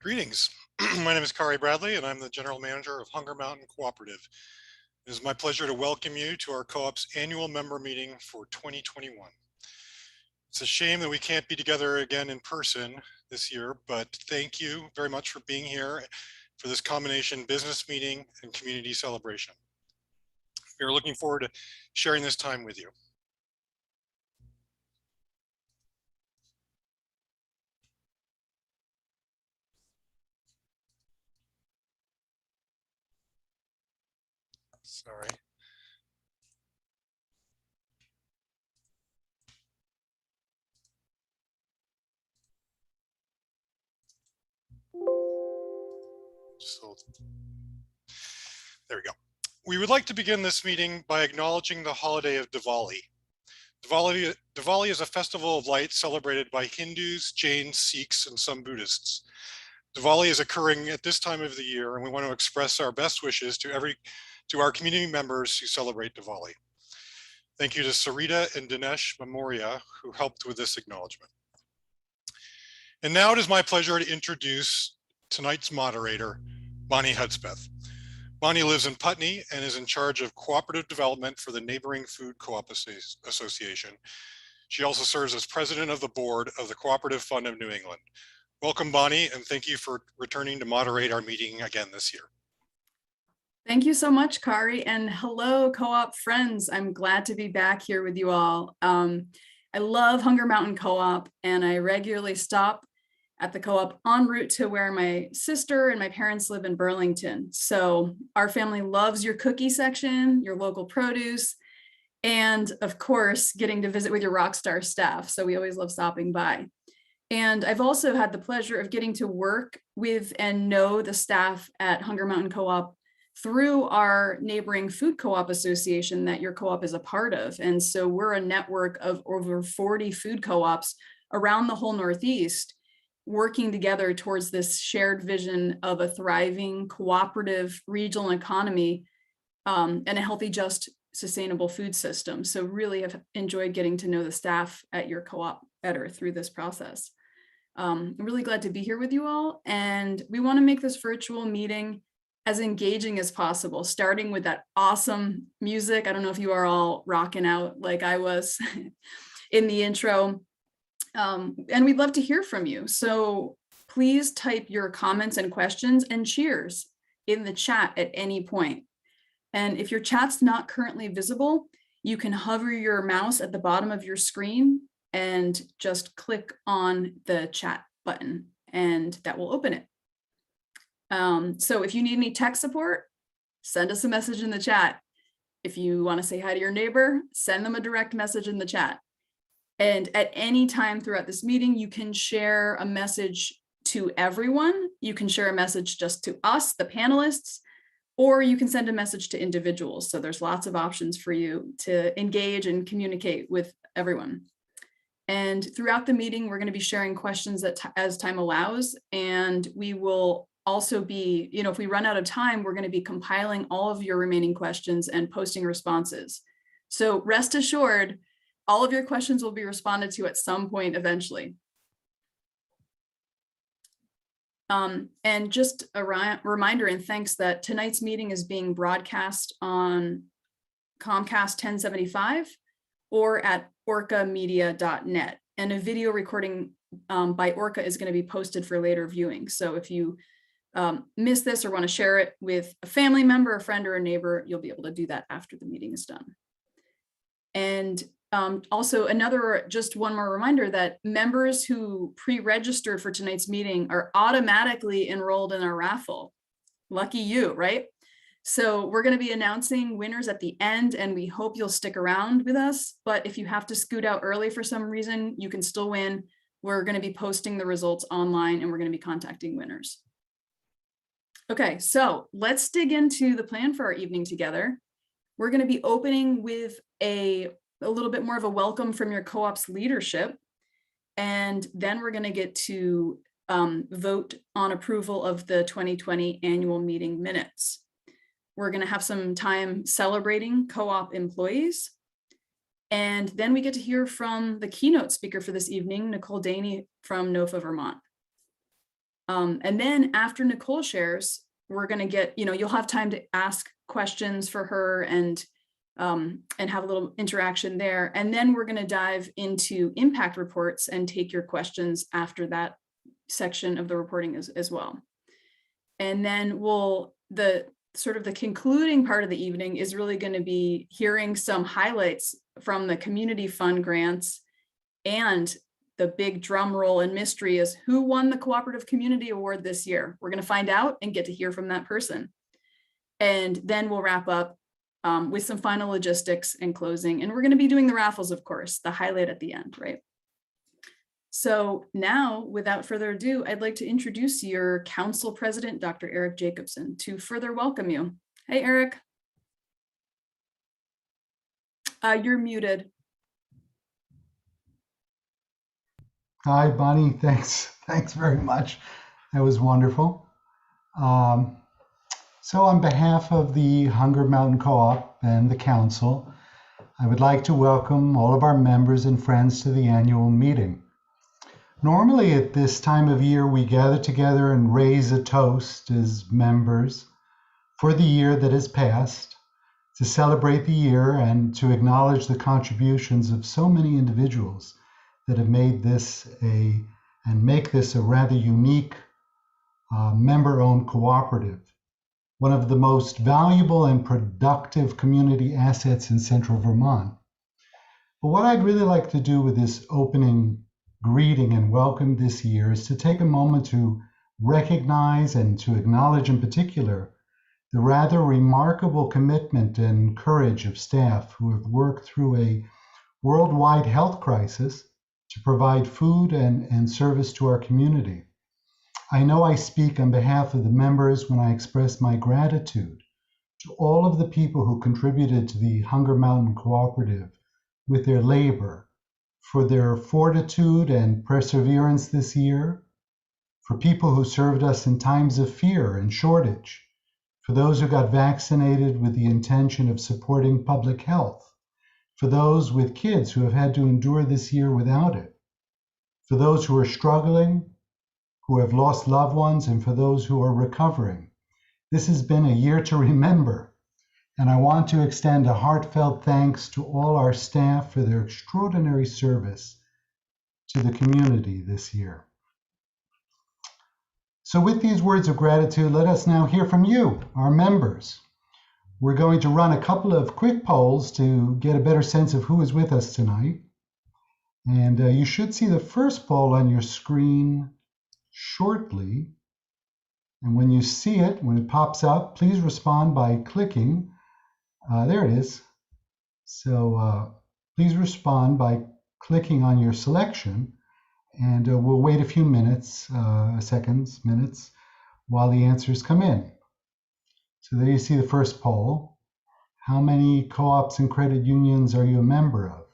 Greetings. My name is Kari Bradley, and I'm the General Manager of Hunger Mountain Cooperative. It is my pleasure to welcome you to our co-op's annual member meeting for 2021. It's a shame that we can't be together again in person this year, but thank you very much for being here for this combination business meeting and community celebration. We are looking forward to sharing this time with you. Sorry. There we go. We would like to begin this meeting by acknowledging the holiday of Diwali. Diwali is a festival of light celebrated by Hindus, Jains, Sikhs, and some Buddhists. Diwali is occurring at this time of the year, and we want to express our best wishes to our community members who celebrate Diwali. Thank you to Sarita and Dinesh Memoria, who helped with this acknowledgement. And now it is my pleasure to introduce tonight's moderator, Bonnie Hudspeth. Bonnie lives in Putney and is in charge of cooperative development for the Neighboring Food Co-op Association. She also serves as president of the board of the Cooperative Fund of New England. Welcome, Bonnie, and thank you for returning to moderate our meeting again this year. Thank you so much, Kari, and hello, co-op friends. I'm glad to be back here with you all. I love Hunger Mountain Co-op, and I regularly stop at the co-op en route to where my sister and my parents live in Burlington. So our family loves your cookie section, your local produce, and of course, getting to visit with your rockstar staff. So we always love stopping by. And I've also had the pleasure of getting to work with and know the staff at Hunger Mountain Co-op through our Neighboring Food Co-op Association that your co-op is a part of. And so we're a network of over 40 food co-ops around the whole Northeast, working together towards this shared vision of a thriving, cooperative regional economy and a healthy, just, sustainable food system. So really have enjoyed getting to know the staff at your co-op better through this process. I'm really glad to be here with you all, and we want to make this virtual meeting as engaging as possible, starting with that awesome music. I don't know if you are all rocking out like I was in the intro. And we'd love to hear from you. So please type your comments and questions and cheers in the chat at any point. And if your chat's not currently visible, you can hover your mouse at the bottom of your screen and just click on the chat button, and that will open it. So if you need any tech support, send us a message in the chat. If you want to say hi to your neighbor, send them a direct message in the chat. And at any time throughout this meeting, you can share a message to everyone. You can share a message just to us, the panelists, or you can send a message to individuals. So there's lots of options for you to engage and communicate with everyone. And throughout the meeting, we're going to be sharing questions as time allows. And we will also be, if we run out of time, we're going to be compiling all of your remaining questions and posting responses. So rest assured, all of your questions will be responded to at some point eventually. And just a reminder and thanks that tonight's meeting is being broadcast on Comcast 1075 or at orcamedia.net. And a video recording by Orca is going to be posted for later viewing. So if you miss this or want to share it with a family member, a friend, or a neighbor, you'll be able to do that after the meeting is done. And also just one more reminder that members who pre-registered for tonight's meeting are automatically enrolled in our raffle. Lucky you, right? So we're going to be announcing winners at the end, and we hope you'll stick around with us. But if you have to scoot out early for some reason, you can still win. We're going to be posting the results online, and we're going to be contacting winners. Okay, so let's dig into the plan for our evening together. We're going to be opening with a little bit more of a welcome from your co-op's leadership. And then we're going to get to vote on approval of the 2020 annual meeting minutes. We're going to have some time celebrating co-op employees. And then we get to hear from the keynote speaker for this evening, Nicole Daney from NOFA, Vermont. And then after Nicole shares, we're going to get, you'll have time to ask questions for her and have a little interaction there. And then we're going to dive into impact reports and take your questions after that section of the reporting as well. And then the concluding part of the evening is really going to be hearing some highlights from the community fund grants, and the big drum roll and mystery is who won the Cooperative Community Award this year. We're going to find out and get to hear from that person. And then we'll wrap up with some final logistics and closing. And we're going to be doing the raffles, of course, the highlight at the end, right? So now, without further ado, I'd like to introduce your council president, Dr. Eric Jacobson, to further welcome you. Hey, Eric. You're muted. Hi, Bonnie. Thanks very much. That was wonderful. So on behalf of the Hunger Mountain Co-op and the council, I would like to welcome all of our members and friends to the annual meeting. Normally at this time of year, we gather together and raise a toast as members for the year that has passed, to celebrate the year and to acknowledge the contributions of so many individuals that have made this make this a rather unique member-owned cooperative, one of the most valuable and productive community assets in central Vermont. But what I'd really like to do with this opening greeting and welcome this year is to take a moment to recognize and to acknowledge in particular the rather remarkable commitment and courage of staff who have worked through a worldwide health crisis to provide food and service to our community. I know I speak on behalf of the members when I express my gratitude to all of the people who contributed to the Hunger Mountain Cooperative with their labor, for their fortitude and perseverance this year, for people who served us in times of fear and shortage, for those who got vaccinated with the intention of supporting public health, for those with kids who have had to endure this year without it, for those who are struggling, who have lost loved ones, and for those who are recovering. This has been a year to remember, and I want to extend a heartfelt thanks to all our staff for their extraordinary service to the community this year. So with these words of gratitude, let us now hear from you, our members. We're going to run a couple of quick polls to get a better sense of who is with us tonight. And you should see the first poll on your screen shortly. And when you see it, when it pops up, please respond by clicking. There it is. So please respond by clicking on your selection. And we'll wait a few minutes, minutes, while the answers come in. So there you see the first poll. How many co-ops and credit unions are you a member of?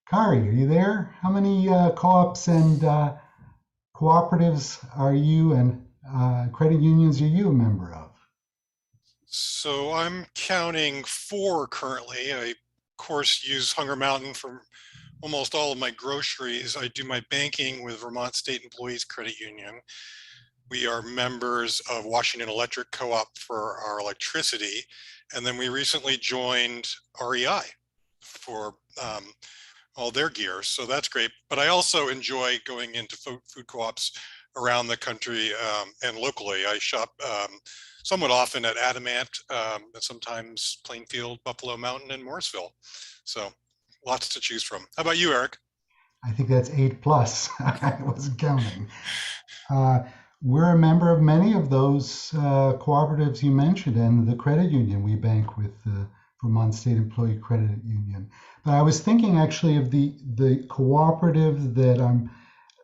Kari, are you there? How many co-ops and cooperatives are you and credit unions are you a member of? So I'm counting 4 currently. I, of course, use Hunger Mountain for almost all of my groceries. I do my banking with Vermont State Employees Credit Union. We are members of Washington Electric Co-op for our electricity. And then we recently joined REI for all their gear. So that's great. But I also enjoy going into food co-ops around the country and locally. I shop somewhat often at Adamant, and sometimes Plainfield, Buffalo Mountain, and Morrisville. So lots to choose from. How about you, Eric? I think that's 8+. I wasn't counting. We're a member of many of those cooperatives you mentioned, and the credit union we bank with, the Vermont State Employee Credit Union. But I was thinking actually of the cooperative that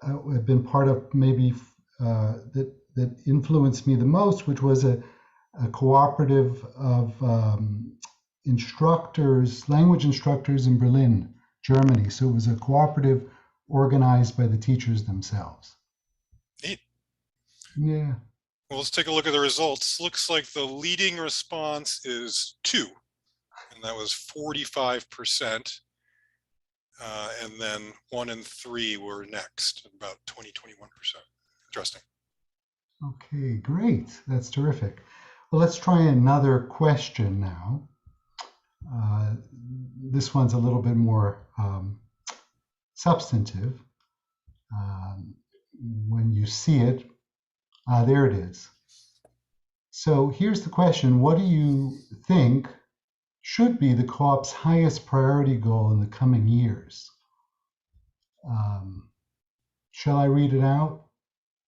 I've been part of, maybe that influenced me the most, which was a cooperative of instructors, language instructors in Berlin, Germany. So it was a cooperative organized by the teachers themselves. Neat. Yeah. Well, let's take a look at the results. Looks like the leading response is 2, and that was 45%. And then 1 and 3 were next, about 20-21%. interesting. Okay, great. That's terrific. Well, let's try another question now. This one's a little bit more substantive. When you see it, there it is. So here's the question. What do you think should be the co-op's highest priority goal in the coming years? Shall I read it out?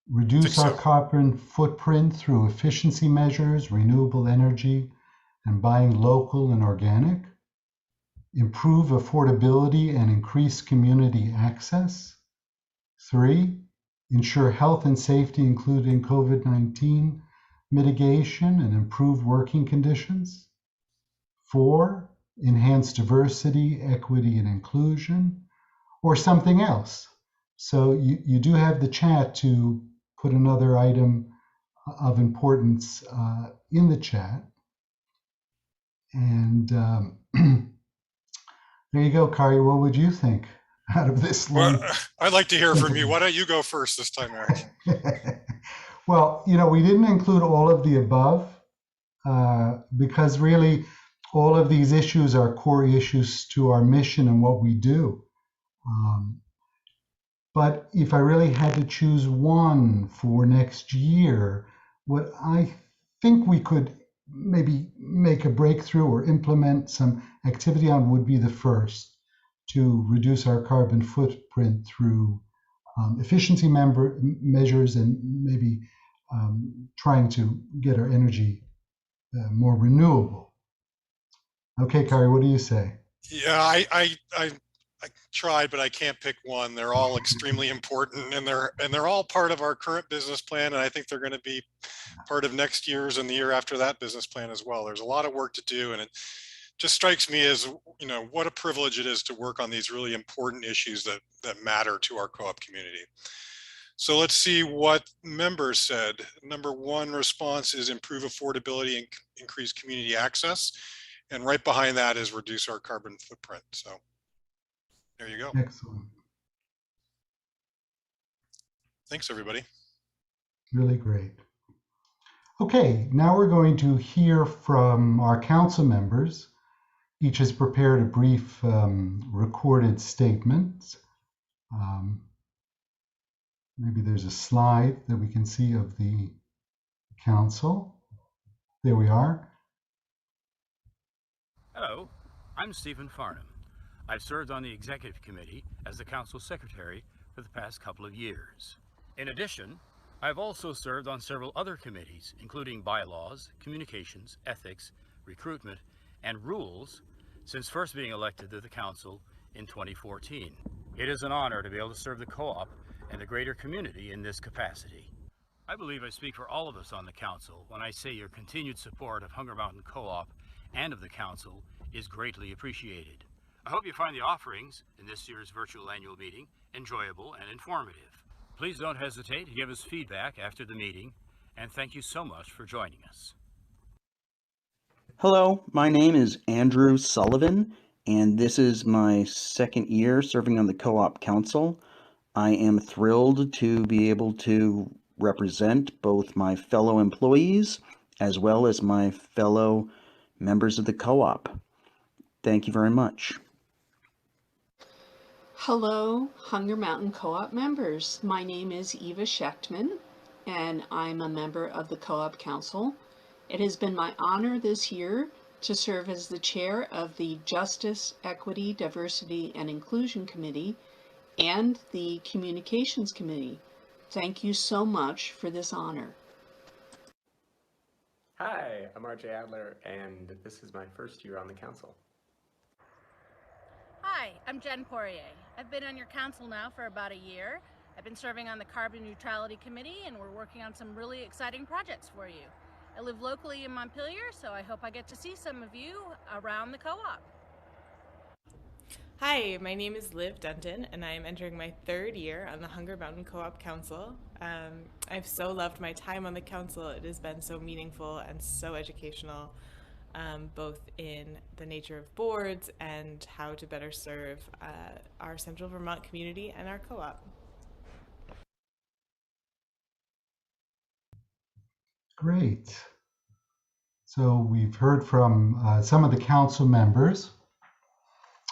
Reduce our carbon footprint through efficiency measures, renewable energy, and buying local and organic. Improve affordability and increase community access. 3, ensure health and safety, including COVID-19 mitigation and improved working conditions. 4, enhance diversity, equity, and inclusion, or something else. So you do have the chat to put another item of importance in the chat. And there you go, Kari. What would you think out of this long? Well, I'd like to hear from you. Why don't you go first this time, Eric? Well, we didn't include all of the above because really all of these issues are core issues to our mission and what we do. But if I really had to choose one for next year, what I think we could maybe make a breakthrough or implement some activity on would be the first, to reduce our carbon footprint through efficiency measures and maybe trying to get our energy more renewable. Okay, Kari, what do you say? Yeah, I tried, but I can't pick one. They're all extremely important, and they're all part of our current business plan, and I think they're going to be part of next year's and the year after that business plan as well. There's a lot of work to do, and it just strikes me as, what a privilege it is to work on these really important issues that matter to our co-op community. So let's see what members said. Number 1 response is improve affordability and increase community access. And right behind that is reduce our carbon footprint. So there you go. Excellent. Thanks, everybody. Really great. Okay, now we're going to hear from our council members. Each has prepared a brief recorded statement. Maybe there's a slide that we can see of the council. There we are. Hello, I'm Stephen Farnham. I've served on the executive committee as the council secretary for the past couple of years. In addition, I've also served on several other committees, including bylaws, communications, ethics, recruitment, and rules since first being elected to the council in 2014. It is an honor to be able to serve the co-op and the greater community in this capacity. I believe I speak for all of us on the council when I say your continued support of Hunger Mountain Co-op and of the council is greatly appreciated. I hope you find the offerings in this year's virtual annual meeting enjoyable and informative. Please don't hesitate to give us feedback after the meeting, and thank you so much for joining us. Hello, my name is Andrew Sullivan, and this is my second year serving on the Co-op Council. I am thrilled to be able to represent both my fellow employees as well as my fellow members of the co-op. Thank you very much. Hello, Hunger Mountain Co-op members. My name is Eva Schechtman, and I'm a member of the Co-op Council. It has been my honor this year to serve as the chair of the Justice, Equity, Diversity, and Inclusion Committee and the Communications Committee. Thank you so much for this honor. Hi, I'm RJ Adler, and this is my first year on the council. Hi, I'm Jen Poirier. I've been on your council now for about a year. I've been serving on the Carbon Neutrality Committee, and we're working on some really exciting projects for you. I live locally in Montpelier, so I hope I get to see some of you around the co-op. Hi, my name is Liv Dunton, and I am entering my third year on the Hunger Mountain Co-op Council. I've so loved my time on the council. It has been so meaningful and so educational, both in the nature of boards and how to better serve our Central Vermont community and our co-op. Great. So we've heard from some of the council members.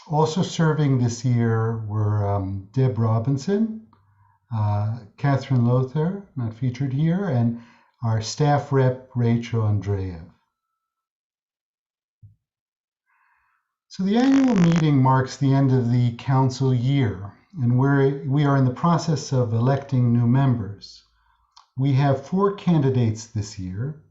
Also serving this year were Deb Robinson, Catherine Lothar, not featured here, and our staff rep, Rachel Andreev. So the annual meeting marks the end of the council year, and we are in the process of electing new members. We have 4 candidates this year.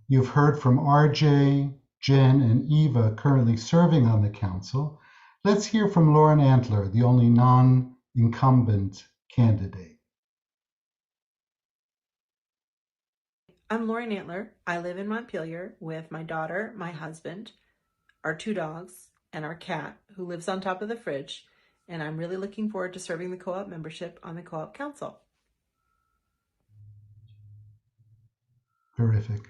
You've heard from RJ, Jen, and Eva currently serving on the council. Let's hear from Lauren Antler, the only non-incumbent candidate. I'm Lauren Antler. I live in Montpelier with my daughter, my husband, our 2 dogs, and our cat, who lives on top of the fridge. And I'm really looking forward to serving the co-op membership on the co-op council. Terrific.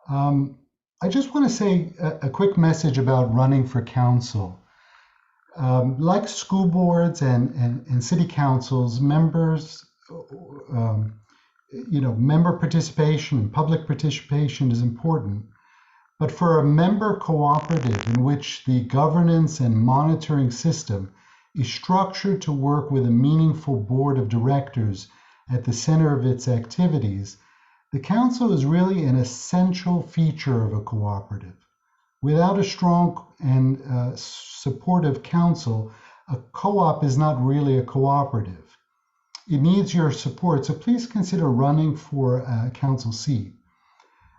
I just want to say a quick message about running for council. Like school boards and city councils, members, member participation and public participation is important. But for a member cooperative in which the governance and monitoring system is structured to work with a meaningful board of directors at the center of its activities, the council is really an essential feature of a cooperative. Without a strong and supportive council, a co-op is not really a cooperative. It needs your support, so please consider running for a council seat.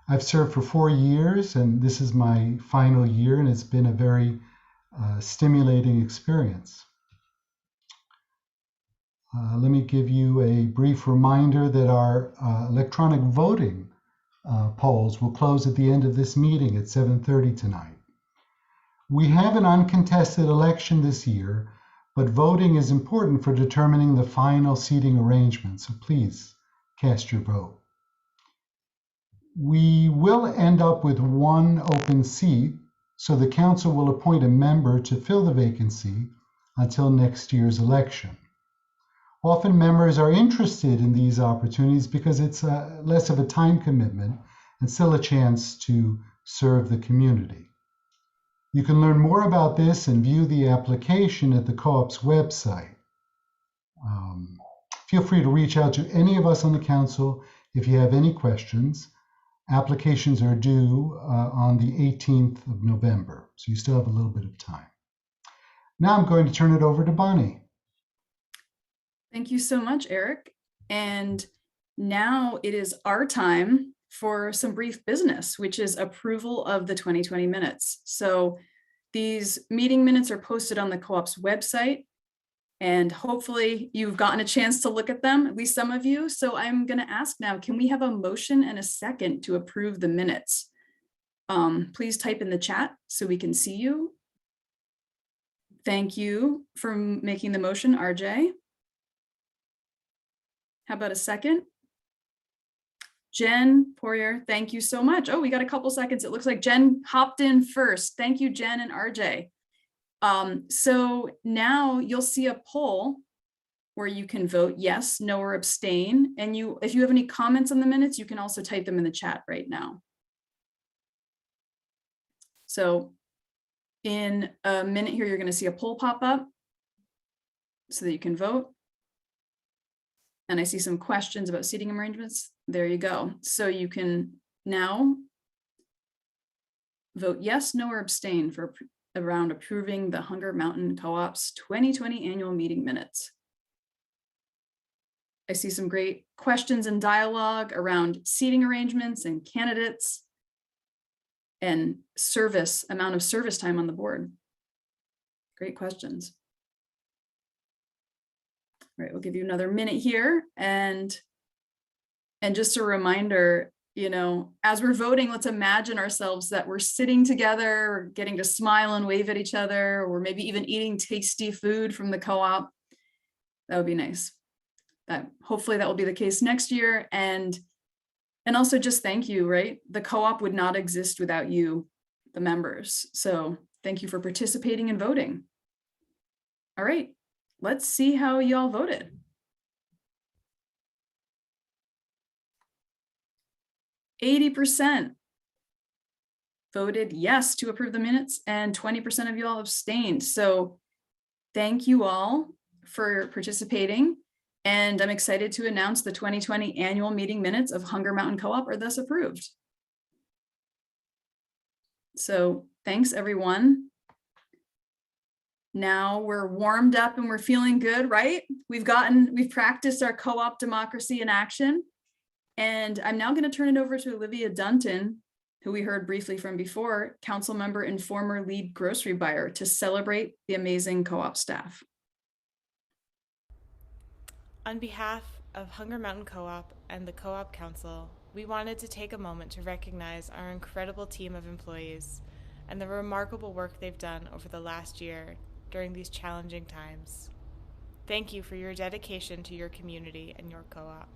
I've served for 4 years, and this is my final year, and it's been a very stimulating experience. Let me give you a brief reminder that our electronic voting polls will close at the end of this meeting at 7:30 tonight. We have an uncontested election this year, but voting is important for determining the final seating arrangement, so please cast your vote. We will end up with 1 open seat, so the council will appoint a member to fill the vacancy until next year's election. Often members are interested in these opportunities because it's less of a time commitment and still a chance to serve the community. You can learn more about this and view the application at the co-op's website. Feel free to reach out to any of us on the council if you have any questions. Applications are due on the 18th of November, so you still have a little bit of time. Now I'm going to turn it over to Bonnie. Thank you so much, Eric. And now it is our time for some brief business, which is approval of the 2020 minutes. So these meeting minutes are posted on the co-op's website, and hopefully you've gotten a chance to look at them, at least some of you. So I'm going to ask now, can we have a motion and a second to approve the minutes? Please type in the chat so we can see you. Thank you for making the motion, RJ. How about a second? Jen Poirier, thank you so much. Oh, we got a couple seconds. It looks like Jen hopped in first. Thank you, Jen and RJ. So now you'll see a poll where you can vote yes, no, or abstain. And if you have any comments on the minutes, you can also type them in the chat right now. So in a minute here, you're going to see a poll pop up so that you can vote. And I see some questions about seating arrangements. There you go. So you can now vote yes, no, or abstain for around approving the Hunger Mountain Co-op's 2020 annual meeting minutes. I see some great questions and dialogue around seating arrangements and candidates and amount of service time on the board. Great questions. All right, we'll give you another minute here. And just a reminder, as we're voting, let's imagine ourselves that we're sitting together, getting to smile and wave at each other, or maybe even eating tasty food from the co-op. That would be nice. Hopefully that will be the case next year. And also just thank you, right? The co-op would not exist without you, the members. So thank you for participating and voting. All right. Let's see how y'all voted. 80% voted yes to approve the minutes, and 20% of you all abstained. So thank you all for participating. And I'm excited to announce the 2020 annual meeting minutes of Hunger Mountain Co-op are thus approved. So thanks, everyone. Now we're warmed up and we're feeling good, right? We've practiced our co-op democracy in action. And I'm now going to turn it over to Olivia Dunton, who we heard briefly from before, council member and former lead grocery buyer, to celebrate the amazing co-op staff. On behalf of Hunger Mountain Co-op and the Co-op Council, we wanted to take a moment to recognize our incredible team of employees and the remarkable work they've done over the last year during these challenging times. Thank you for your dedication to your community and your co-op.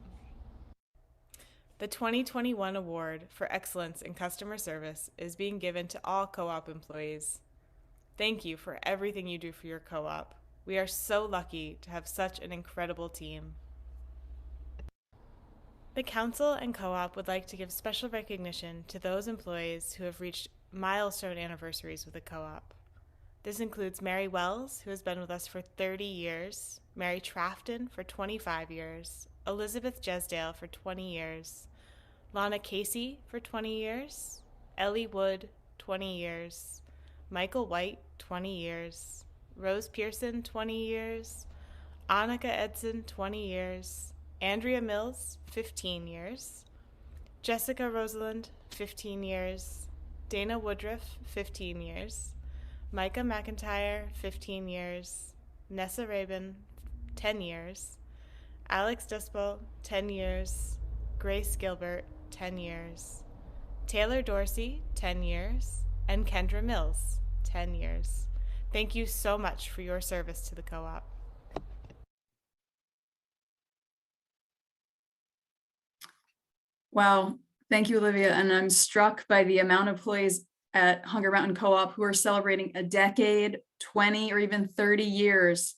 The 2021 Award for Excellence in Customer Service is being given to all co-op employees. Thank you for everything you do for your co-op. We are so lucky to have such an incredible team. The Council and Co-op would like to give special recognition to those employees who have reached milestone anniversaries with the Co-op. This includes Mary Wells, who has been with us for 30 years, Mary Trafton for 25 years, Elizabeth Jesdale for 20 years, Lana Casey for 20 years, Ellie Wood, 20 years, Michael White, 20 years, Rose Pearson, 20 years, Annika Edson, 20 years, Andrea Mills, 15 years, Jessica Rosalind, 15 years, Dana Woodruff, 15 years, Micah McIntyre, 15 years, Nessa Rabin, 10 years, Alex Duspel, 10 years, Grace Gilbert, 10 years, Taylor Dorsey, 10 years, and Kendra Mills, 10 years. Thank you so much for your service to the co-op. Wow, thank you, Olivia. And I'm struck by the amount of employees at Hunger Mountain Co-op who are celebrating a decade, 20 or even 30 years.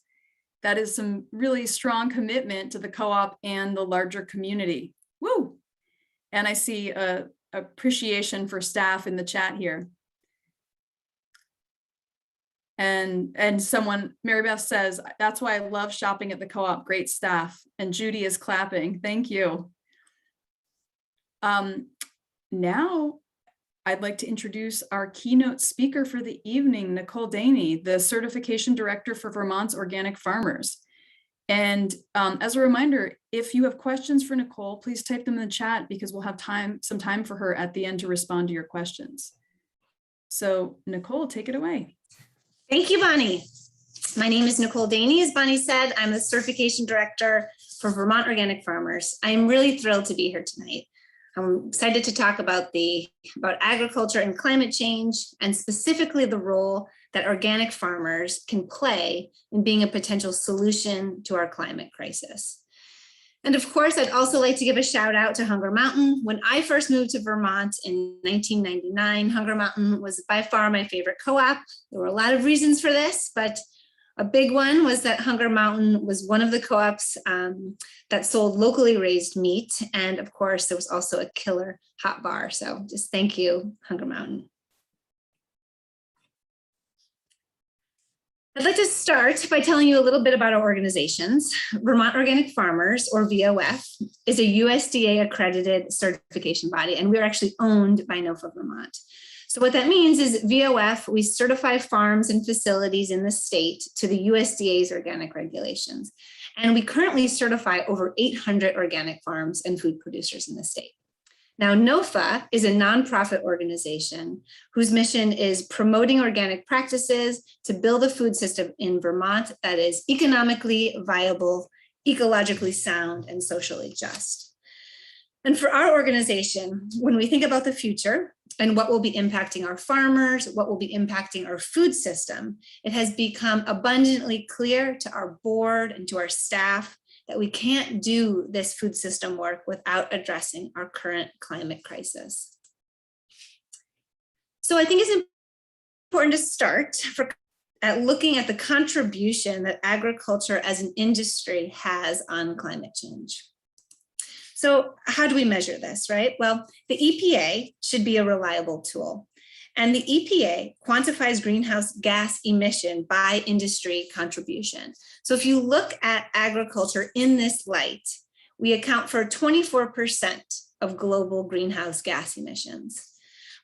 That is some really strong commitment to the co-op and the larger community. Woo! And I see appreciation for staff in the chat here. And someone, Mary Beth says, that's why I love shopping at the co-op, great staff. And Judy is clapping, thank you. Now I'd like to introduce our keynote speaker for the evening, Nicole Daney, the Certification Director for Vermont's Organic Farmers. And as a reminder, if you have questions for Nicole, please type them in the chat because we'll have some time for her at the end to respond to your questions. So Nicole, take it away. Thank you, Bonnie. My name is Nicole Daney. As Bonnie said, I'm the Certification Director for Vermont Organic Farmers. I'm really thrilled to be here tonight. I'm excited to talk about agriculture and climate change, and specifically the role that organic farmers can play in being a potential solution to our climate crisis. And of course, I'd also like to give a shout out to Hunger Mountain. When I first moved to Vermont in 1999, Hunger Mountain was by far my favorite co-op. There were a lot of reasons for this, but a big one was that Hunger Mountain was one of the co-ops that sold locally raised meat. And of course, there was also a killer hot bar. So just thank you, Hunger Mountain. I'd like to start by telling you a little bit about our organizations. Vermont Organic Farmers, or VOF, is a USDA accredited certification body, and we're actually owned by NOFA Vermont. So what that means is VOF, we certify farms and facilities in the state to the USDA's organic regulations. And we currently certify over 800 organic farms and food producers in the state. Now, NOFA is a nonprofit organization whose mission is promoting organic practices to build a food system in Vermont that is economically viable, ecologically sound, and socially just. And for our organization, when we think about the future and what will be impacting our farmers, what will be impacting our food system, it has become abundantly clear to our board and to our staff that we can't do this food system work without addressing our current climate crisis. So I think it's important to start at looking at the contribution that agriculture as an industry has on climate change. So how do we measure this, right? Well, the EPA should be a reliable tool. And the EPA quantifies greenhouse gas emission by industry contribution. So if you look at agriculture in this light, we account for 24% of global greenhouse gas emissions.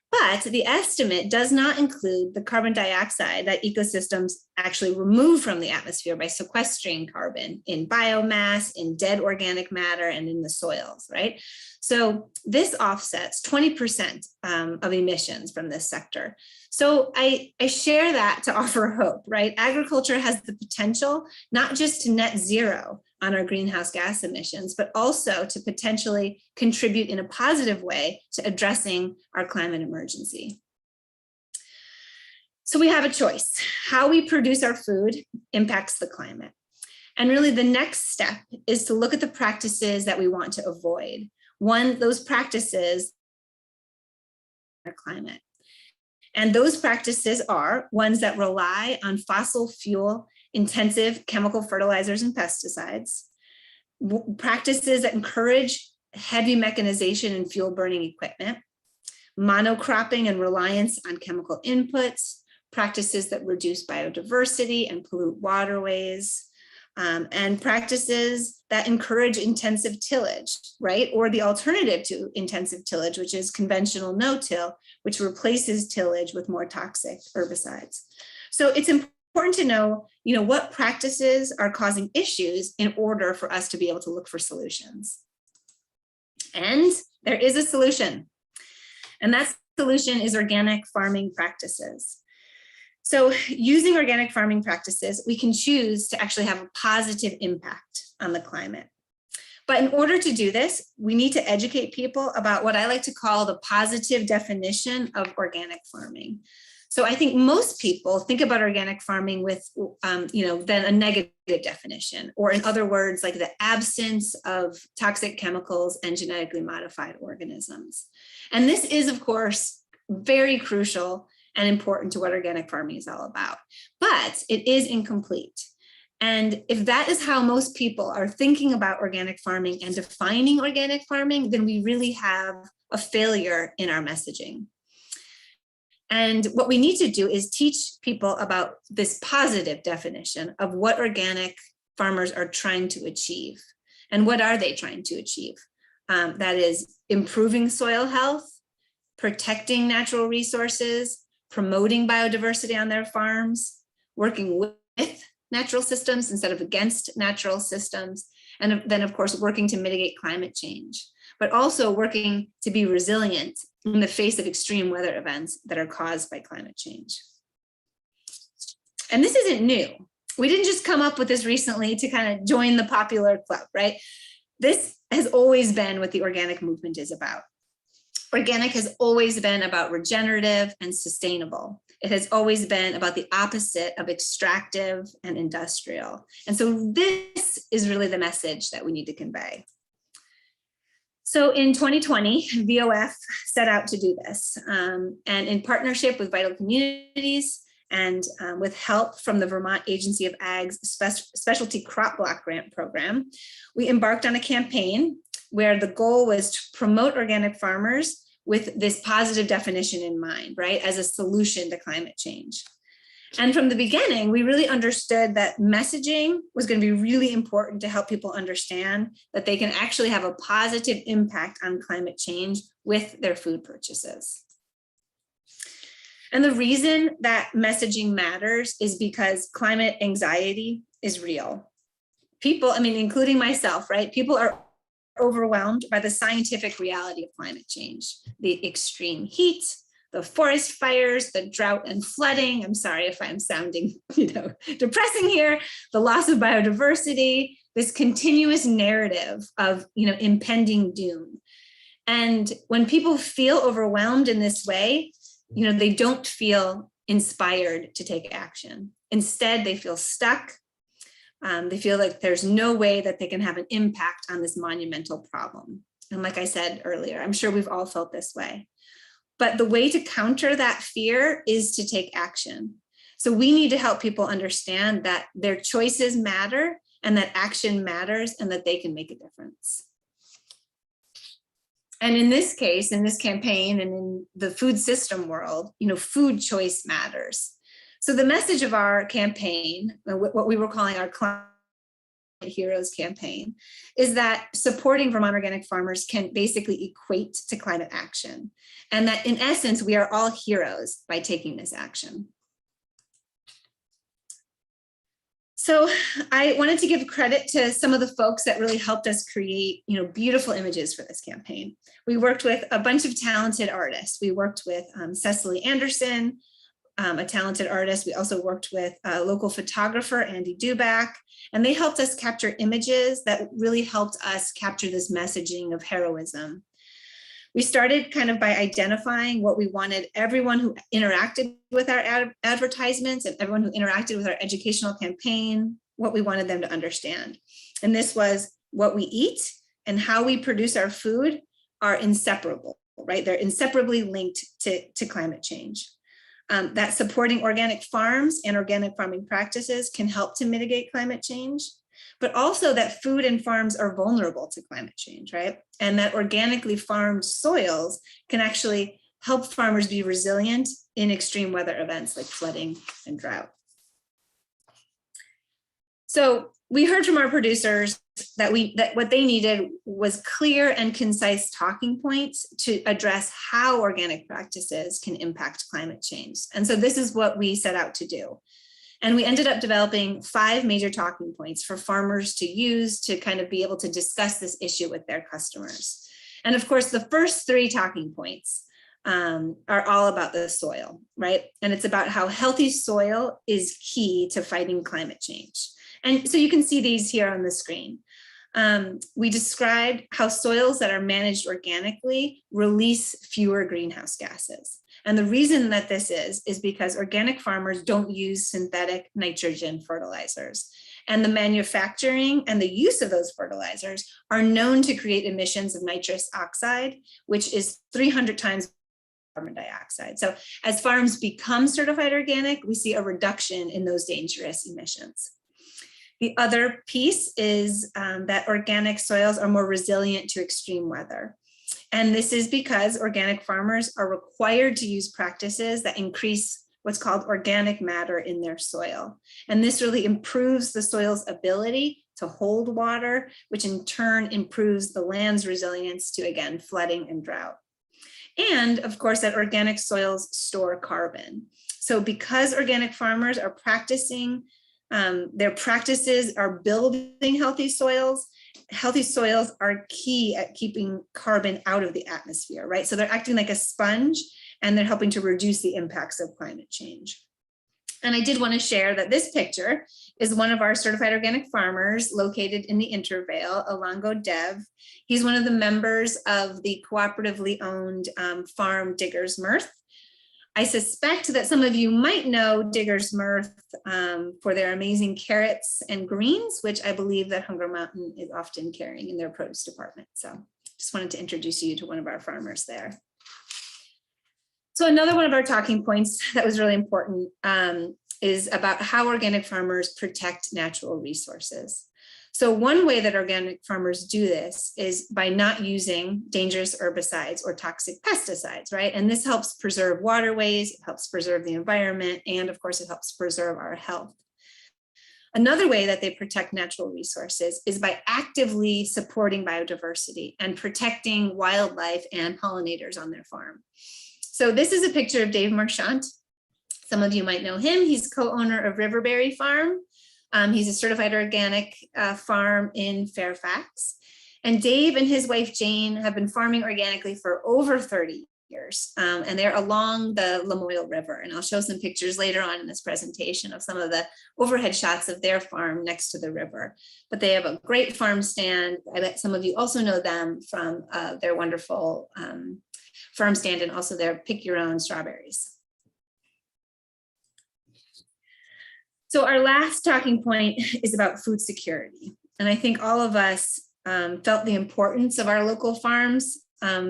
But the estimate does not include the carbon dioxide that ecosystems actually remove from the atmosphere by sequestering carbon in biomass, in dead organic matter, and in the soils, right? So this offsets 20% of emissions from this sector. So I share that to offer hope, right? Agriculture has the potential not just to net zero on our greenhouse gas emissions, but also to potentially contribute in a positive way to addressing our climate emergency. So we have a choice. How we produce our food impacts the climate. And really the next step is to look at the practices that we want to avoid. Those practices are climate. And those practices are ones that rely on fossil fuel intensive chemical fertilizers and pesticides, practices that encourage heavy mechanization and fuel burning equipment, monocropping and reliance on chemical inputs, practices that reduce biodiversity and pollute waterways, and practices that encourage intensive tillage, right? Or the alternative to intensive tillage, which is conventional no-till, which replaces tillage with more toxic herbicides. So it's important to know, what practices are causing issues in order for us to be able to look for solutions. And there is a solution, and that solution is organic farming practices. So using organic farming practices, we can choose to actually have a positive impact on the climate. But in order to do this, we need to educate people about what I like to call the positive definition of organic farming. So I think most people think about organic farming with, then a negative definition, or in other words, like the absence of toxic chemicals and genetically modified organisms. And this is, of course, very crucial and important to what organic farming is all about, but it is incomplete. And if that is how most people are thinking about organic farming and defining organic farming, then we really have a failure in our messaging. And what we need to do is teach people about this positive definition of what organic farmers are trying to achieve. And what are they trying to achieve? That is improving soil health, protecting natural resources, promoting biodiversity on their farms, working with natural systems instead of against natural systems, and then of course working to mitigate climate change, but also working to be resilient in the face of extreme weather events that are caused by climate change. And this isn't new. We didn't just come up with this recently to kind of join the popular club, right? This has always been what the organic movement is about. Organic has always been about regenerative and sustainable. It has always been about the opposite of extractive and industrial. And so this is really the message that we need to convey. So in 2020, VOF set out to do this. And in partnership with Vital Communities and with help from the Vermont Agency of Ag's Specialty Crop Block Grant Program, we embarked on a campaign where the goal was to promote organic farmers with this positive definition in mind, right, as a solution to climate change. And from the beginning, we really understood that messaging was going to be really important to help people understand that they can actually have a positive impact on climate change with their food purchases. And the reason that messaging matters is because climate anxiety is real. People, including myself, right? People are overwhelmed by the scientific reality of climate change, the extreme heat, the forest fires, the drought and flooding. I'm sorry if I'm sounding, depressing here, the loss of biodiversity, this continuous narrative of, impending doom. And when people feel overwhelmed in this way, they don't feel inspired to take action. Instead, they feel stuck. They feel like there's no way that they can have an impact on this monumental problem. And like I said earlier, I'm sure we've all felt this way. But the way to counter that fear is to take action. So we need to help people understand that their choices matter and that action matters and that they can make a difference. And in this case, in this campaign and in the food system world, food choice matters. So the message of our campaign, what we were calling our Climate Heroes campaign, is that supporting Vermont organic farmers can basically equate to climate action. And that in essence, we are all heroes by taking this action. So I wanted to give credit to some of the folks that really helped us create, beautiful images for this campaign. We worked with a bunch of talented artists. We worked with Cecily Anderson, a talented artist. We also worked with a local photographer, Andy Duback, and they helped us capture images that really helped us capture this messaging of heroism. We started kind of by identifying what we wanted everyone who interacted with our advertisements and everyone who interacted with our educational campaign, what we wanted them to understand. And this was what we eat and how we produce our food are inseparable, right? They're inseparably linked to climate change. That supporting organic farms and organic farming practices can help to mitigate climate change, but also that food and farms are vulnerable to climate change, right? And that organically farmed soils can actually help farmers be resilient in extreme weather events like flooding and drought. So we heard from our producers that what they needed was clear and concise talking points to address how organic practices can impact climate change. And so this is what we set out to do. And we ended up developing 5 major talking points for farmers to use to kind of be able to discuss this issue with their customers. And of course, the first 3 talking points are all about the soil, right? And it's about how healthy soil is key to fighting climate change. And so you can see these here on the screen. We described how soils that are managed organically release fewer greenhouse gases. And the reason that this is because organic farmers don't use synthetic nitrogen fertilizers. And the manufacturing and the use of those fertilizers are known to create emissions of nitrous oxide, which is 300 times carbon dioxide. So as farms become certified organic, we see a reduction in those dangerous emissions. The other piece is that organic soils are more resilient to extreme weather. And this is because organic farmers are required to use practices that increase what's called organic matter in their soil. And this really improves the soil's ability to hold water, which in turn improves the land's resilience to, again, flooding and drought. And of course, that organic soils store carbon. So because organic farmers are practicing their practices are building healthy soils are key at keeping carbon out of the atmosphere, right? So they're acting like a sponge and they're helping to reduce the impacts of climate change. And I did want to share that this picture is one of our certified organic farmers located in the Intervale, Alongo Dev. He's one of the members of the cooperatively owned farm Diggers Mirth. I suspect that some of you might know Diggers Mirth for their amazing carrots and greens, which I believe that Hunger Mountain is often carrying in their produce department. So just wanted to introduce you to one of our farmers there. So another one of our talking points that was really important is about how organic farmers protect natural resources. So one way that organic farmers do this is by not using dangerous herbicides or toxic pesticides, right? And this helps preserve waterways, it helps preserve the environment, and of course, it helps preserve our health. Another way that they protect natural resources is by actively supporting biodiversity and protecting wildlife and pollinators on their farm. So this is a picture of Dave Marchant. Some of you might know him. He's co-owner of Riverberry Farm. He's a certified organic farm in Fairfax. And Dave and his wife Jane have been farming organically for over 30 years. And they're along the Lamoille River. And I'll show some pictures later on in this presentation of some of the overhead shots of their farm next to the river. But they have a great farm stand. I bet some of you also know them from their wonderful farm stand and also their pick your own strawberries. So our last talking point is about food security. And I think all of us felt the importance of our local farms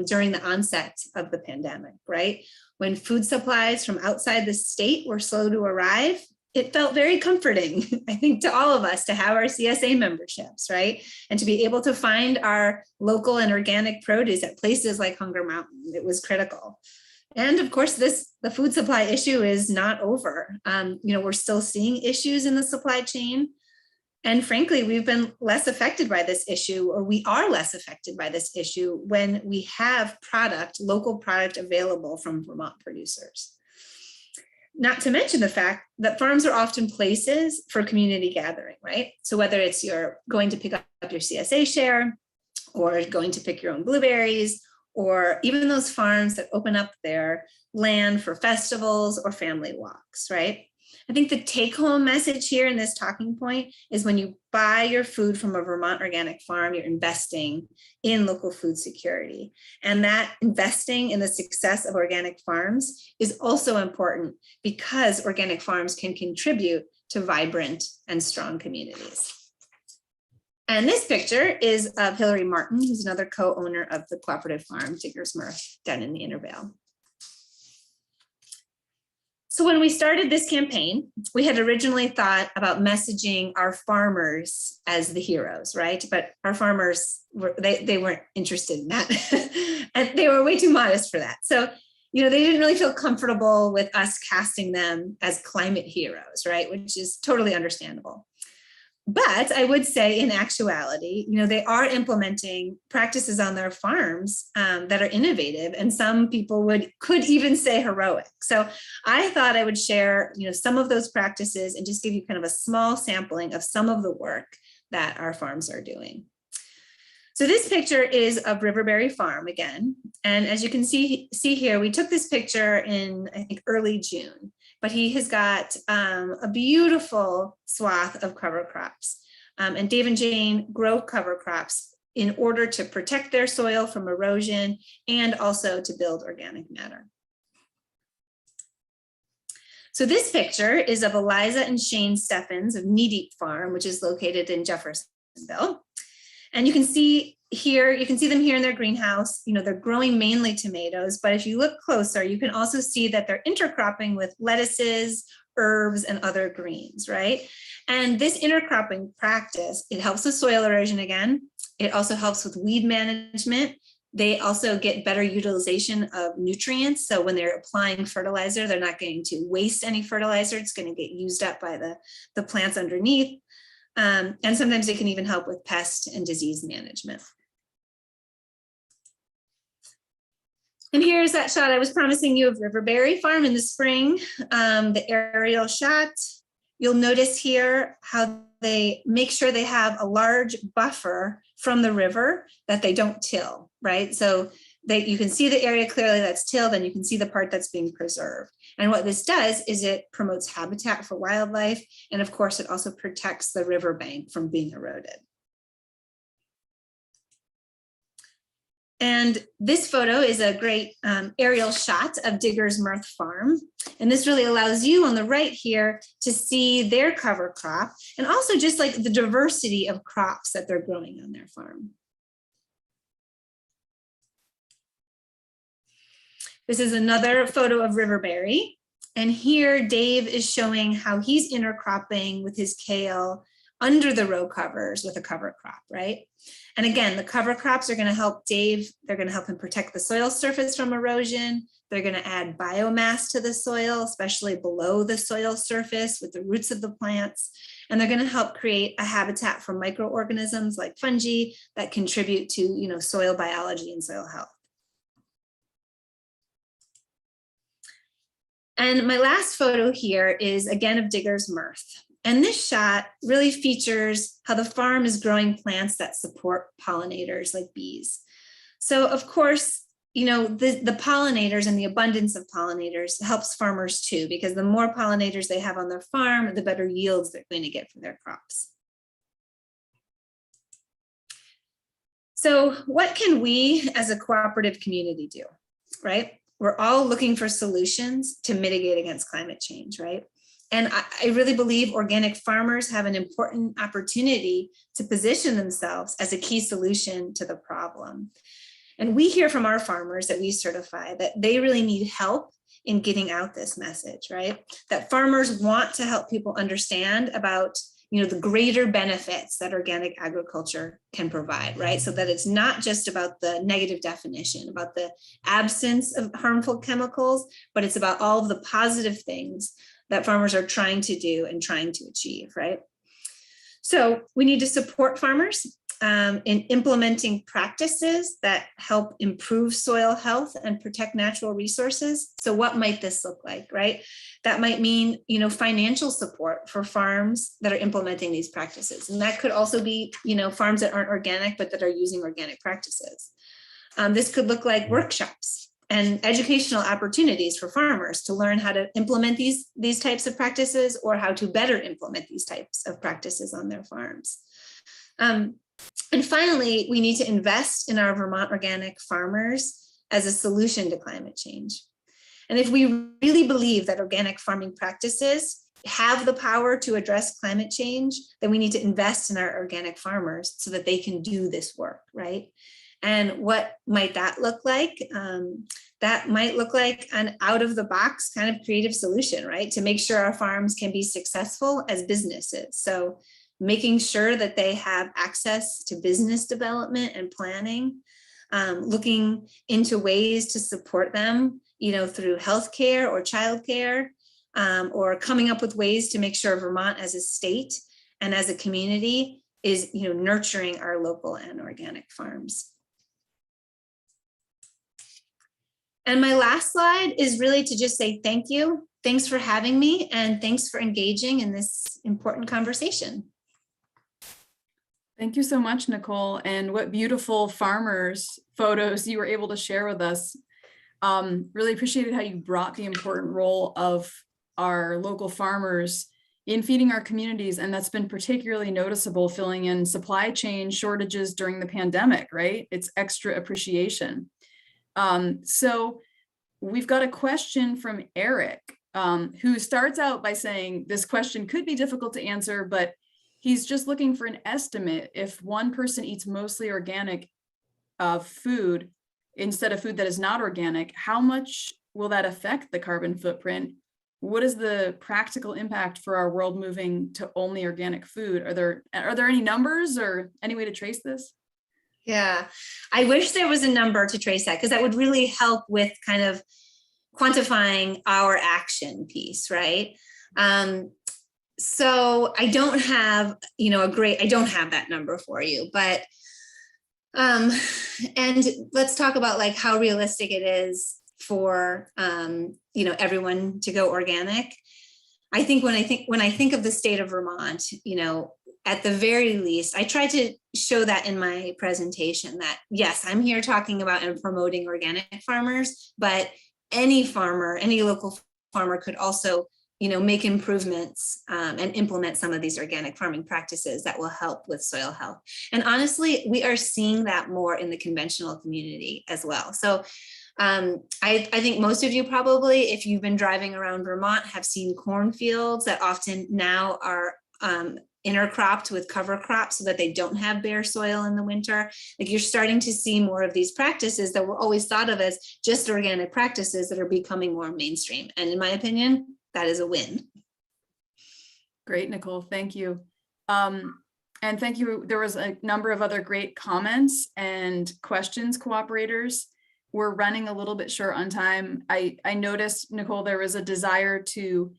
during the onset of the pandemic, right? When food supplies from outside the state were slow to arrive, it felt very comforting, I think, to all of us to have our CSA memberships, right? And to be able to find our local and organic produce at places like Hunger Mountain. It was critical. And of course, the food supply issue is not over. We're still seeing issues in the supply chain. And frankly, we've been less affected by this issue, or we are less affected by this issue when we have local product available from Vermont producers. Not to mention the fact that farms are often places for community gathering, right? So whether it's you're going to pick up your CSA share, or going to pick your own blueberries, or even those farms that open up their land for festivals or family walks, right? I think the take-home message here in this talking point is when you buy your food from a Vermont organic farm, you're investing in local food security. And that investing in the success of organic farms is also important because organic farms can contribute to vibrant and strong communities. And this picture is of Hillary Martin, who's another co-owner of the cooperative farm, Diggers Mirth, down in the Intervale. So when we started this campaign, we had originally thought about messaging our farmers as the heroes, right? But our farmers, they weren't interested in that. And they were way too modest for that. So, they didn't really feel comfortable with us casting them as climate heroes, right? Which is totally understandable. But I would say in actuality, they are implementing practices on their farms that are innovative, and some people could even say heroic. So I thought I would share, some of those practices and just give you kind of a small sampling of some of the work that our farms are doing. So this picture is of Riverberry Farm again. And as you can see here, we took this picture in, I think, early June. But he has got a beautiful swath of cover crops. And Dave and Jane grow cover crops in order to protect their soil from erosion and also to build organic matter. So this picture is of Eliza and Shane Steffens of Knee Deep Farm, which is located in Jeffersonville. And you can see them here in their greenhouse. They're growing mainly tomatoes, but if you look closer, you can also see that they're intercropping with lettuces, herbs, and other greens, right? And this intercropping practice, it helps with soil erosion again. It also helps with weed management. They also get better utilization of nutrients. So when they're applying fertilizer, they're not going to waste any fertilizer. It's going to get used up by the plants underneath. And sometimes it can even help with pest and disease management. And here's that shot I was promising you of Riverberry Farm in the spring, the aerial shot. You'll notice here how they make sure they have a large buffer from the river that they don't till, right? So you can see the area clearly that's tilled, and you can see the part that's being preserved. And what this does is it promotes habitat for wildlife. And of course, it also protects the riverbank from being eroded. And this photo is a great aerial shot of Diggers Mirth Farm. And this really allows you on the right here to see their cover crop and also just like the diversity of crops that they're growing on their farm. This is another photo of Riverberry. And here Dave is showing how he's intercropping with his kale under the row covers with a cover crop, right? And again, the cover crops are going to help Dave. They're going to help him protect the soil surface from erosion. They're going to add biomass to the soil, especially below the soil surface with the roots of the plants. And they're going to help create a habitat for microorganisms like fungi that contribute to, soil biology and soil health. And my last photo here is again of Diggers Mirth. And this shot really features how the farm is growing plants that support pollinators like bees. So of course, the pollinators and the abundance of pollinators helps farmers too, because the more pollinators they have on their farm, the better yields they're going to get from their crops. So what can we as a cooperative community do, right? We're all looking for solutions to mitigate against climate change, right? And I really believe organic farmers have an important opportunity to position themselves as a key solution to the problem. And we hear from our farmers that we certify that they really need help in getting out this message, right? That farmers want to help people understand about, you know, the greater benefits that organic agriculture can provide, right? So that it's not just about the negative definition, about the absence of harmful chemicals, but it's about all of the positive things that farmers are trying to do and trying to achieve, right? So we need to support farmers in implementing practices that help improve soil health and protect natural resources. So what might this look like, right? That might mean, you know, financial support for farms that are implementing these practices. And that could also be, you know, farms that aren't organic, but that are using organic practices. This could look like workshops and educational opportunities for farmers to learn how to implement these types of practices, or how to better implement these types of practices on their farms. And finally, we need to invest in our Vermont organic farmers as a solution to climate change. And if we really believe that organic farming practices have the power to address climate change, then we need to invest in our organic farmers so that they can do this work, right? And what might that look like? That might look like an out-of-the-box kind of creative solution, right? To make sure our farms can be successful as businesses. So making sure that they have access to business development and planning, looking into ways to support them, you know, through healthcare or childcare, or coming up with ways to make sure Vermont as a state and as a community is, you know, nurturing our local and organic farms. And my last slide is really to just say thank you. Thanks for having me, and thanks for engaging in this important conversation. Thank you so much, Nicole. And what beautiful farmers photos you were able to share with us. Really appreciated how you brought the important role of our local farmers in feeding our communities. And that's been particularly noticeable filling in supply chain shortages during the pandemic, right? It's extra appreciation. So we've got a question from Eric, who starts out by saying this question could be difficult to answer, but he's just looking for an estimate. If one person eats mostly organic food instead of food that is not organic, how much will that affect the carbon footprint? What is the practical impact for our world moving to only organic food? Are there any numbers or any way to trace this? Yeah, I wish there was a number to trace that, because that would really help with kind of quantifying our action piece, right? So I don't have, you know, I don't have that number for you, but, and let's talk about like how realistic it is for, you know, everyone to go organic. I think when I think of the state of Vermont, you know, at the very least, I tried to show that in my presentation that yes, I'm here talking about and promoting organic farmers, but any farmer, any local farmer could also, you know, make improvements and implement some of these organic farming practices that will help with soil health. And honestly, we are seeing that more in the conventional community as well. So I think most of you probably, if you've been driving around Vermont, have seen cornfields that often now are intercropped with cover crops so that they don't have bare soil in the winter. Like you're starting to see more of these practices that were always thought of as just organic practices that are becoming more mainstream. And in my opinion, that is a win. Great, Nicole, thank you. And thank you. There was a number of other great comments and questions, cooperators. We're running a little bit short on time. I noticed, Nicole, there was a desire to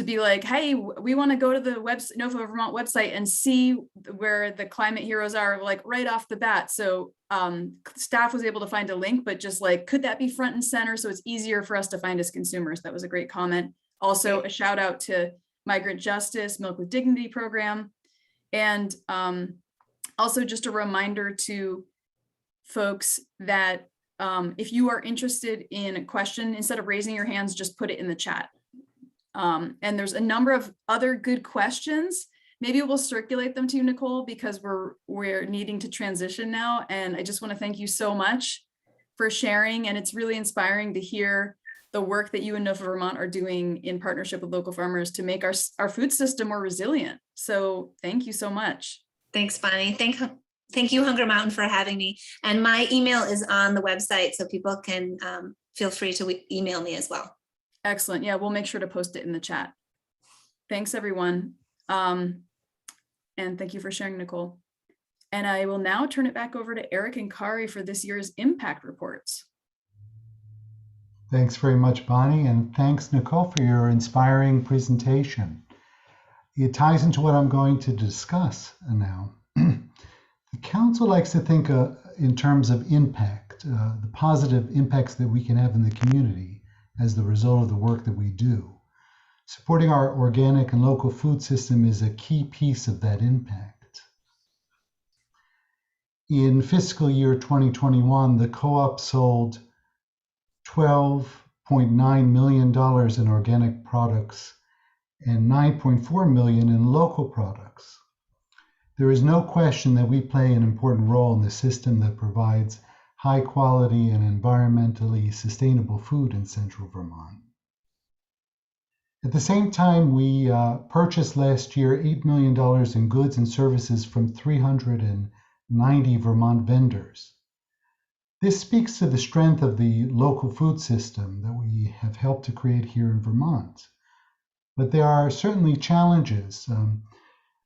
be like, hey, we want to go to the NOFA Vermont website and see where the climate heroes are, like right off the bat. So staff was able to find a link, but just like, could that be front and center so it's easier for us to find as consumers? That was a great comment. Also, a shout out to Migrant Justice, Milk with Dignity program. And also just a reminder to folks that if you are interested in a question, instead of raising your hands, just put it in the chat. And there's a number of other good questions. Maybe we'll circulate them to you, Nicole, because we're needing to transition now. And I just want to thank you so much for sharing. And it's really inspiring to hear the work that you and NOFA Vermont are doing in partnership with local farmers to make our food system more resilient. So thank you so much. Thanks, Bonnie. Thank you, Hunger Mountain, for having me. And my email is on the website, so people can feel free to email me as well. Excellent. Yeah, we'll make sure to post it in the chat. Thanks, everyone. And thank you for sharing, Nicole. And I will now turn it back over to Eric and Kari for this year's impact reports. Thanks very much, Bonnie, and thanks, Nicole, for your inspiring presentation. It ties into what I'm going to discuss now. The Council likes to think in terms of impact, the positive impacts that we can have in the community as the result of the work that we do. Supporting our organic and local food system is a key piece of that impact. In fiscal year 2021, the co-op sold $12.9 million in organic products and $9.4 million in local products. There is no question that we play an important role in the system that provides high quality and environmentally sustainable food in central Vermont. At the same time, we purchased last year $8 million in goods and services from 390 Vermont vendors. This speaks to the strength of the local food system that we have helped to create here in Vermont. But there are certainly challenges.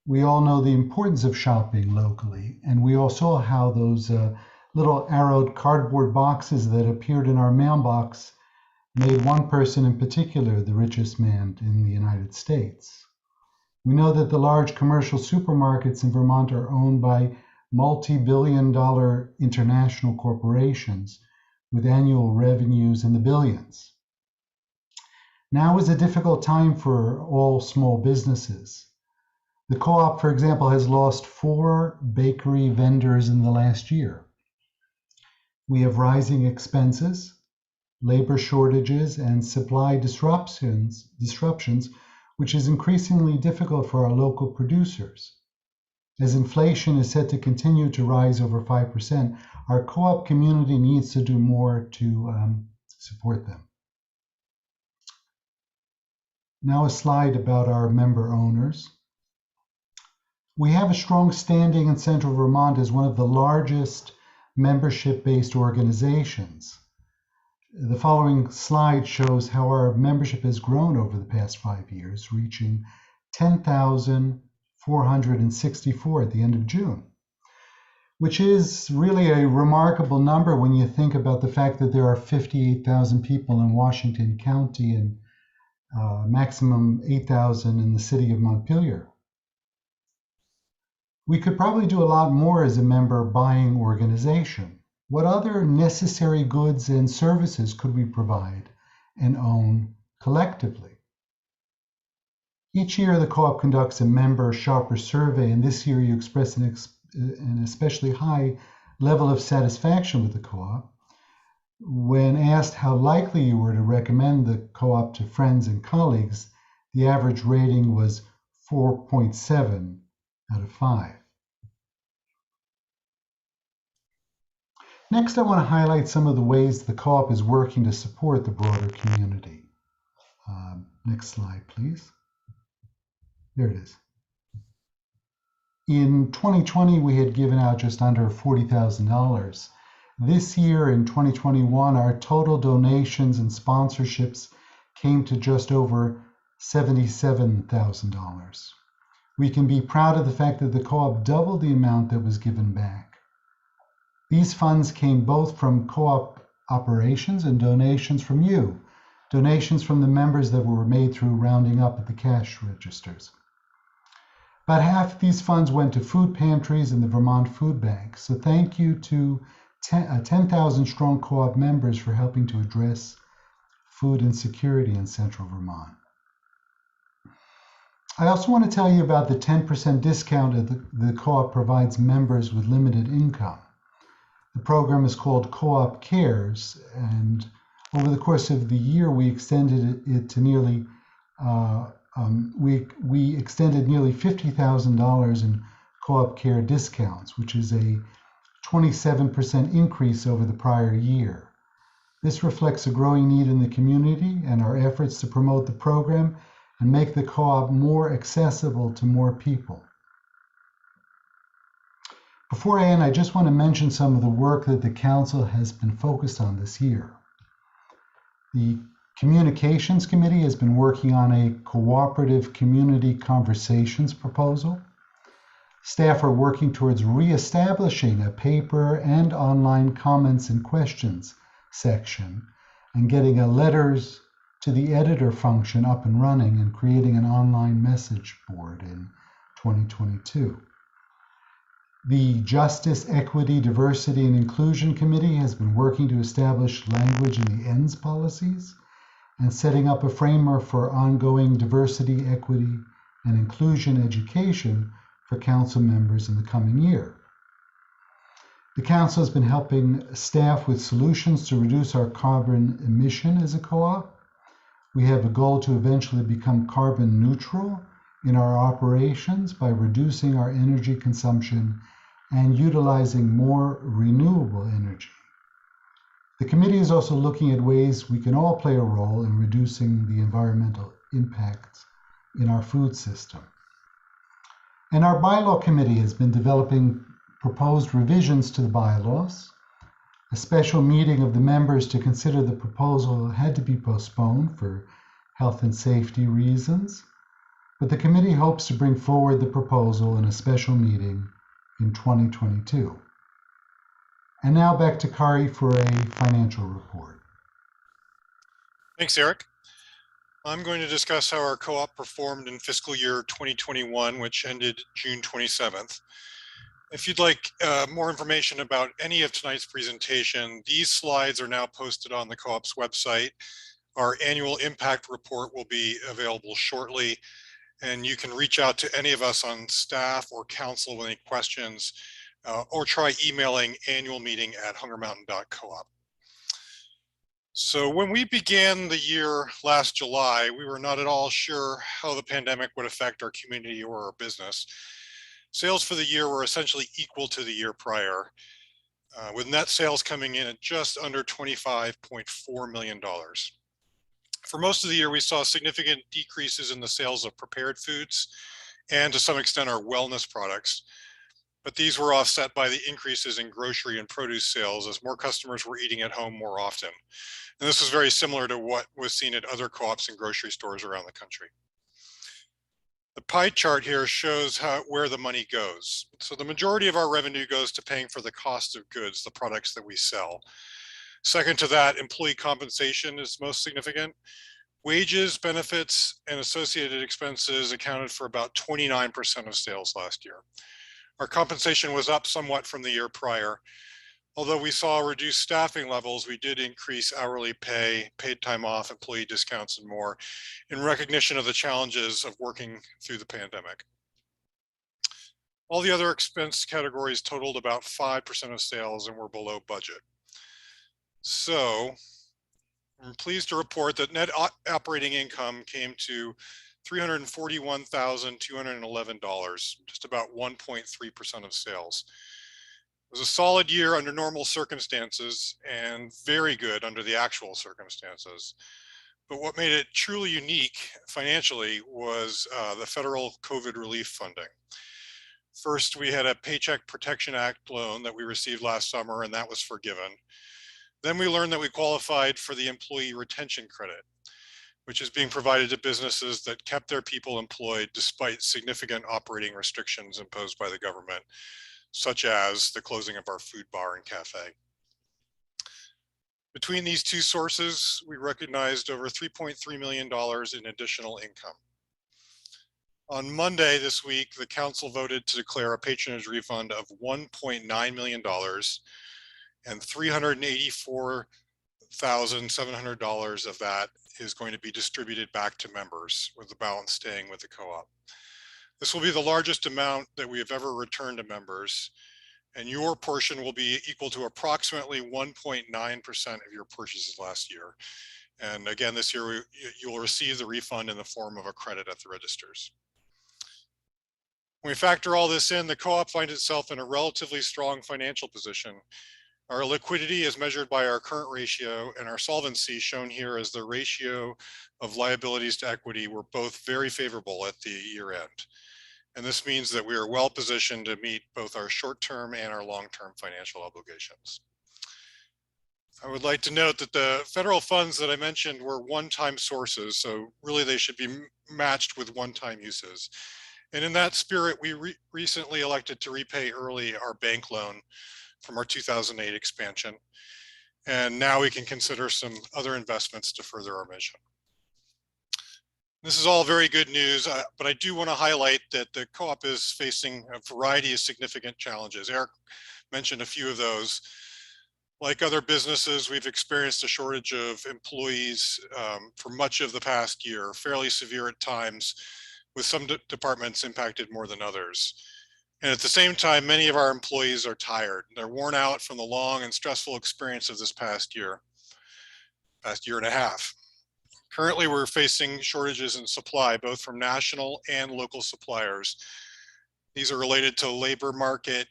We all know the importance of shopping locally, and we all saw how those little arrowed cardboard boxes that appeared in our mailbox made one person in particular the richest man in the United States. We know that the large commercial supermarkets in Vermont are owned by multi-billion-dollar international corporations with annual revenues in the billions. Now is a difficult time for all small businesses. The co-op, for example, has lost 4 bakery vendors in the last year. We have rising expenses, labor shortages, and supply disruptions, which is increasingly difficult for our local producers. As inflation is set to continue to rise over 5%, our co-op community needs to do more to support them. Now a slide about our member owners. We have a strong standing in Central Vermont as one of the largest membership-based organizations. The following slide shows how our membership has grown over the past 5 years, reaching 10,464 at the end of June, which is really a remarkable number when you think about the fact that there are 58,000 people in Washington County and maximum 8,000 in the city of Montpelier. We could probably do a lot more as a member buying organization. What other necessary goods and services could we provide and own collectively? Each year, the co-op conducts a member shopper survey, and this year you express an especially high level of satisfaction with the co-op. When asked how likely you were to recommend the co-op to friends and colleagues, the average rating was 4.7 out of 5. Next, I want to highlight some of the ways the co-op is working to support the broader community. Next slide, please. There it is. In 2020, we had given out just under $40,000. This year, in 2021, our total donations and sponsorships came to just over $77,000. We can be proud of the fact that the co-op doubled the amount that was given back. These funds came both from co-op operations and donations from you, donations from the members that were made through rounding up at the cash registers. About half of these funds went to food pantries and the Vermont Food Bank, so thank you to 10,000 strong co-op members for helping to address food insecurity in central Vermont. I also want to tell you about the 10% discount that the co-op provides members with limited income. The program is called Co-op Cares, and over the course of the year, we extended it to nearly we extended nearly $50,000 in co-op care discounts, which is a 27% increase over the prior year. This reflects a growing need in the community and our efforts to promote the program and make the co-op more accessible to more people. Before I end, I just want to mention some of the work that the Council has been focused on this year. The Communications Committee has been working on a cooperative community conversations proposal. Staff are working towards reestablishing a paper and online comments and questions section and getting a letters to the editor function up and running and creating an online message board in 2022. The Justice, Equity, Diversity, and Inclusion Committee has been working to establish language in the ENDS policies and setting up a framework for ongoing diversity, equity, and inclusion education for council members in the coming year. The council has been helping staff with solutions to reduce our carbon emission as a co-op. We have a goal to eventually become carbon neutral in our operations by reducing our energy consumption and utilizing more renewable energy. The committee is also looking at ways we can all play a role in reducing the environmental impacts in our food system. And our bylaw committee has been developing proposed revisions to the bylaws. A special meeting of the members to consider the proposal had to be postponed for health and safety reasons, but the committee hopes to bring forward the proposal in a special meeting in 2022. And now back to Kari for a financial report. Thanks, Eric. I'm going to discuss how our co-op performed in fiscal year 2021, which ended June 27th. If you'd like more information about any of tonight's presentation, these slides are now posted on the co-op's website. Our annual impact report will be available shortly, and you can reach out to any of us on staff or council with any questions, or try emailing annualmeeting@hungermountain.coop. So when we began the year last July, we were not at all sure how the pandemic would affect our community or our business. Sales for the year were essentially equal to the year prior, with net sales coming in at just under $25.4 million. For most of the year, we saw significant decreases in the sales of prepared foods and to some extent our wellness products. But these were offset by the increases in grocery and produce sales as more customers were eating at home more often. And this was very similar to what was seen at other co-ops and grocery stores around the country. The pie chart here shows where the money goes. So the majority of our revenue goes to paying for the cost of goods, the products that we sell. Second to that, employee compensation is most significant. Wages, benefits, and associated expenses accounted for about 29% of sales last year. Our compensation was up somewhat from the year prior. Although we saw reduced staffing levels, we did increase hourly pay, paid time off, employee discounts, and more in recognition of the challenges of working through the pandemic. All the other expense categories totaled about 5% of sales and were below budget. So I'm pleased to report that net operating income came to $341,211, just about 1.3% of sales. It was a solid year under normal circumstances and very good under the actual circumstances. But what made it truly unique financially was the federal COVID relief funding. First, we had a Paycheck Protection Act loan that we received last summer, and that was forgiven. Then we learned that we qualified for the Employee Retention Credit, which is being provided to businesses that kept their people employed despite significant operating restrictions imposed by the government, such as the closing of our food bar and cafe. Between these two sources, we recognized over $3.3 million in additional income. On Monday this week, the council voted to declare a patronage refund of $1.9 million, and $384,700 of that is going to be distributed back to members, with the balance staying with the co-op. This will be the largest amount that we have ever returned to members, and your portion will be equal to approximately 1.9% of your purchases last year. And again, this year you will receive the refund in the form of a credit at the registers. When we factor all this in, the co-op finds itself in a relatively strong financial position. Our liquidity is measured by our current ratio, and our solvency, shown here as the ratio of liabilities to equity, were both very favorable at the year end. And this means that we are well positioned to meet both our short-term and our long-term financial obligations. I would like to note that the federal funds that I mentioned were one-time sources, so really they should be matched with one-time uses. And in that spirit, we recently elected to repay early our bank loan from our 2008 expansion. And now we can consider some other investments to further our mission. This is all very good news, but I do want to highlight that the co-op is facing a variety of significant challenges. Eric mentioned a few of those. Like other businesses, we've experienced a shortage of employees for much of the past year, fairly severe at times, with some departments impacted more than others. And at the same time, many of our employees are tired. They're worn out from the long and stressful experience of this past year and a half. Currently, we're facing shortages in supply, both from national and local suppliers. These are related to the labor market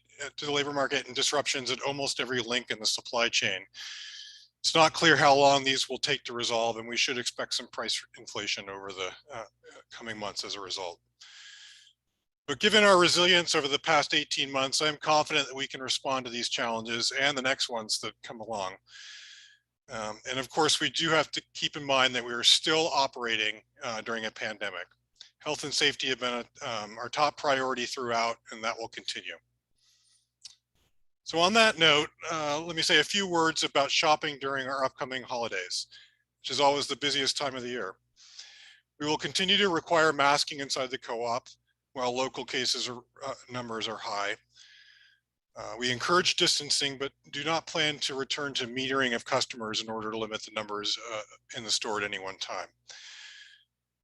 and disruptions at almost every link in the supply chain. It's not clear how long these will take to resolve, and we should expect some price inflation over the coming months as a result. But given our resilience over the past 18 months, I'm confident that we can respond to these challenges and the next ones that come along. And of course, we do have to keep in mind that we are still operating during a pandemic. Health and safety have been our top priority throughout, and that will continue. So on that note, let me say a few words about shopping during our upcoming holidays, which is always the busiest time of the year. We will continue to require masking inside the co-op while local cases numbers are high. We encourage distancing, but do not plan to return to metering of customers in order to limit the numbers in the store at any one time.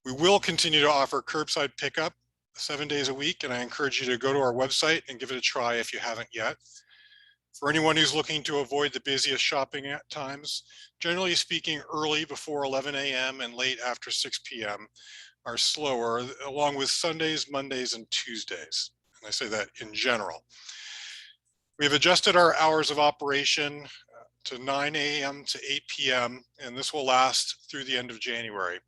We will continue to offer curbside pickup 7 days a week, and I encourage you to go to our website and give it a try if you haven't yet. For anyone who's looking to avoid the busiest shopping at times, generally speaking, early before 11 a.m. and late after 6 p.m. are slower, along with Sundays, Mondays, and Tuesdays. And I say that in general. We have adjusted our hours of operation to 9 a.m. to 8 p.m., and this will last through the end of January.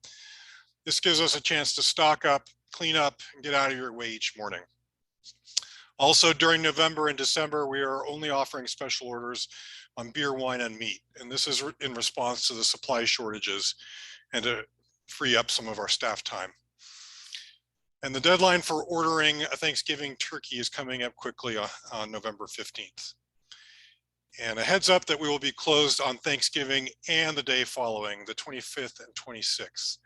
This gives us a chance to stock up, clean up, and get out of your way each morning. Also, during November and December, we are only offering special orders on beer, wine, and meat, and this is in response to the supply shortages and to free up some of our staff time. And the deadline for ordering a Thanksgiving turkey is coming up quickly on November 15th. And a heads up that we will be closed on Thanksgiving and the day following, the 25th and 26th.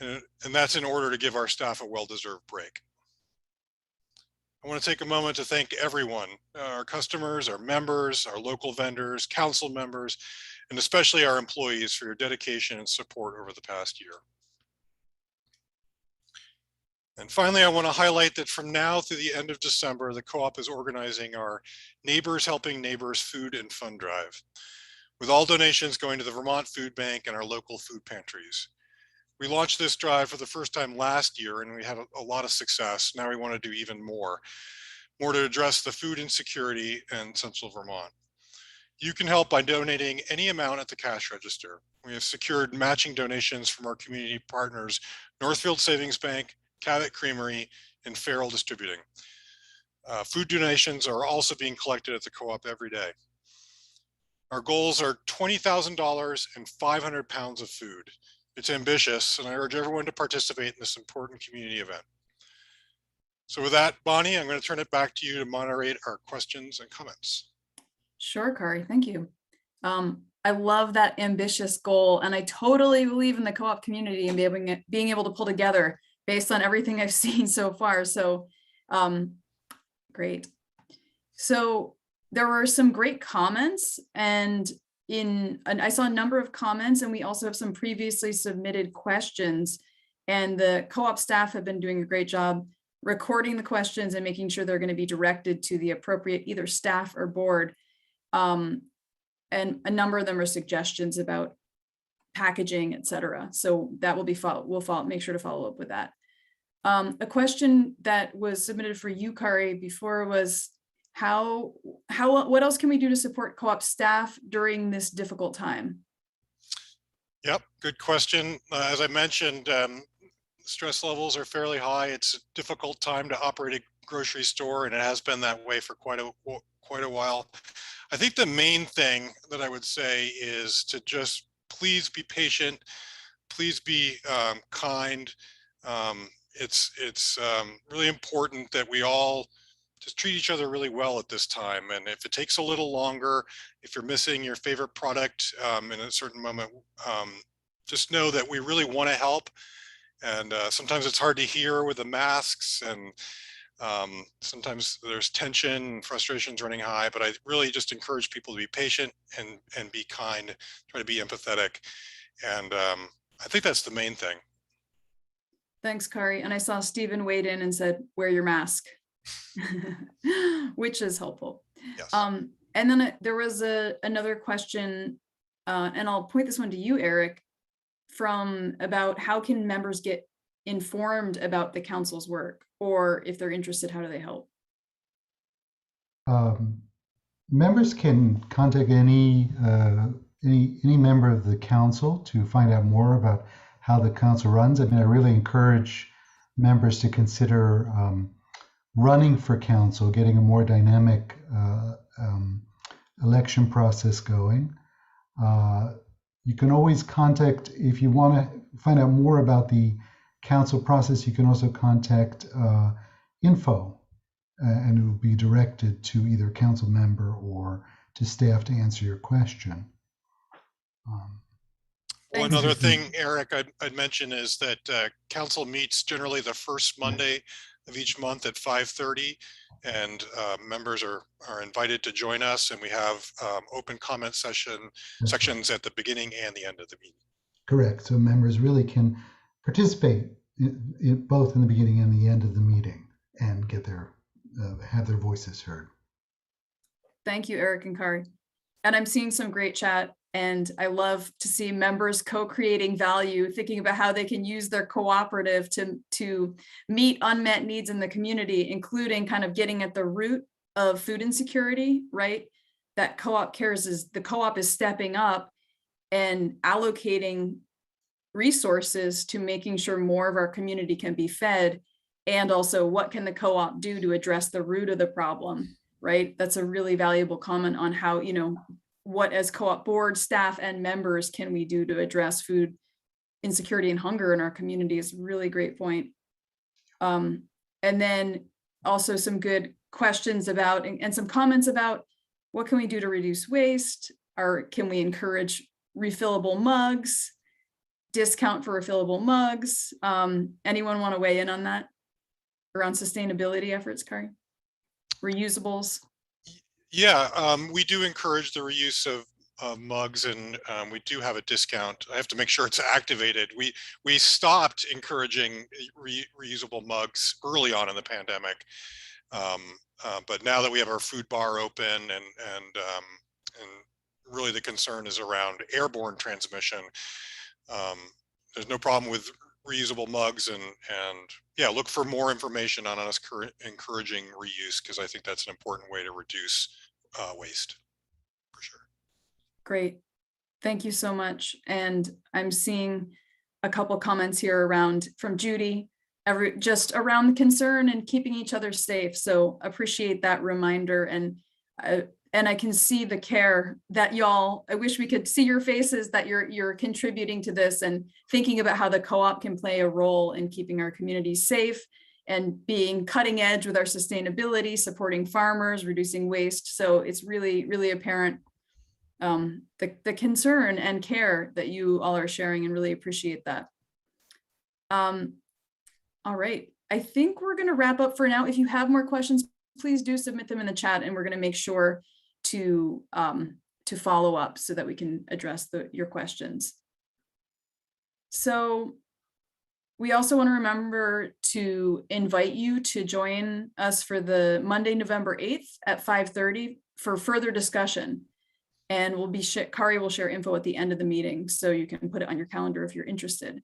And that's in order to give our staff a well-deserved break. I want to take a moment to thank everyone, our customers, our members, our local vendors, council members, and especially our employees for your dedication and support over the past year. And finally, I want to highlight that from now through the end of December, the co-op is organizing our Neighbors Helping Neighbors Food and Fun Drive, with all donations going to the Vermont Food Bank and our local food pantries. We launched this drive for the first time last year, and we had a lot of success. Now we want to do even more to address the food insecurity in Central Vermont. You can help by donating any amount at the cash register. We have secured matching donations from our community partners, Northfield Savings Bank, Cabot Creamery, and Farrell Distributing. Food donations are also being collected at the co-op every day. Our goals are $20,000 and 500 pounds of food. It's ambitious, and I urge everyone to participate in this important community event. So with that, Bonnie, I'm going to turn it back to you to moderate our questions and comments. Sure, Kari, thank you. I love that ambitious goal, and I totally believe in the co-op community and being able to pull together based on everything I've seen so far. So great. So there were some great comments, and I saw a number of comments, and we also have some previously submitted questions, and the co-op staff have been doing a great job recording the questions and making sure they're going to be directed to the appropriate either staff or board. And a number of them are suggestions about packaging, etc. So that will be we'll make sure to follow up with that. A question that was submitted for you, Kari, before was what else can we do to support co-op staff during this difficult time? Yep, good question. As I mentioned, stress levels are fairly high. It's a difficult time to operate a grocery store, and it has been that way for quite a while. I think the main thing that I would say is to just please be patient, please be kind. It's really important that we all just treat each other really well at this time. And if it takes a little longer, if you're missing your favorite product in a certain moment, just know that we really want to help. And sometimes it's hard to hear with the masks, and sometimes there's tension and frustrations running high, but I really just encourage people to be patient and be kind, try to be empathetic. And I think that's the main thing. Thanks, Kari. And I saw Stephen weighed in and said, wear your mask, which is helpful. Yes. And then there was another question, and I'll point this one to you, Eric, from about how can members get informed about the council's work, or if they're interested, how do they help? Members can contact any member of the council to find out more about how the council runs. I mean, I really encourage members to consider running for council, getting a more dynamic election process going. You can always contact, if you want to find out more about the council process, you can also contact info, and it will be directed to either council member or to staff to answer your question. Well, another thing, Eric, I'd mention is that council meets generally the first Monday of each month at 5:30, and members are invited to join us, and we have open comment sections at the beginning and the end of the meeting. Correct. So members really can participate in both in the beginning and the end of the meeting and get have their voices heard. Thank you, Eric and Kari. And I'm seeing some great chat, and I love to see members co-creating value, thinking about how they can use their cooperative to meet unmet needs in the community, including kind of getting at the root of food insecurity, right? That Co-op Cares is, the co-op is stepping up and allocating resources to making sure more of our community can be fed. And also, what can the co-op do to address the root of the problem, right? That's a really valuable comment on how, what as co-op board, staff, and members can we do to address food insecurity and hunger in our community is a really great point. And then also some good questions about, and some comments about, what can we do to reduce waste? Or can we encourage refillable mugs, discount for refillable mugs? Anyone want to weigh in on that around sustainability efforts, Kari? Reusables? Yeah, we do encourage the reuse of mugs, and we do have a discount. I have to make sure it's activated. We stopped encouraging reusable mugs early on in the pandemic, but now that we have our food bar open, and really the concern is around airborne transmission, there's no problem with reusable mugs, and yeah, look for more information on us encouraging reuse, because I think that's an important way to reduce waste, for sure. Great. Thank you so much. And I'm seeing a couple comments here around from Judy, just around the concern and keeping each other safe. So appreciate that reminder. And I can see the care that y'all, I wish we could see your faces, that you're contributing to this and thinking about how the co-op can play a role in keeping our communities safe and being cutting edge with our sustainability, supporting farmers, reducing waste. So it's really, really apparent the concern and care that you all are sharing, and really appreciate that. All right, I think we're gonna wrap up for now. If you have more questions, please do submit them in the chat, and we're gonna make sure to follow up so that we can address your questions. So we also want to remember to invite you to join us for the Monday, November 8th at 5:30 for further discussion. And Kari will share info at the end of the meeting, so you can put it on your calendar if you're interested.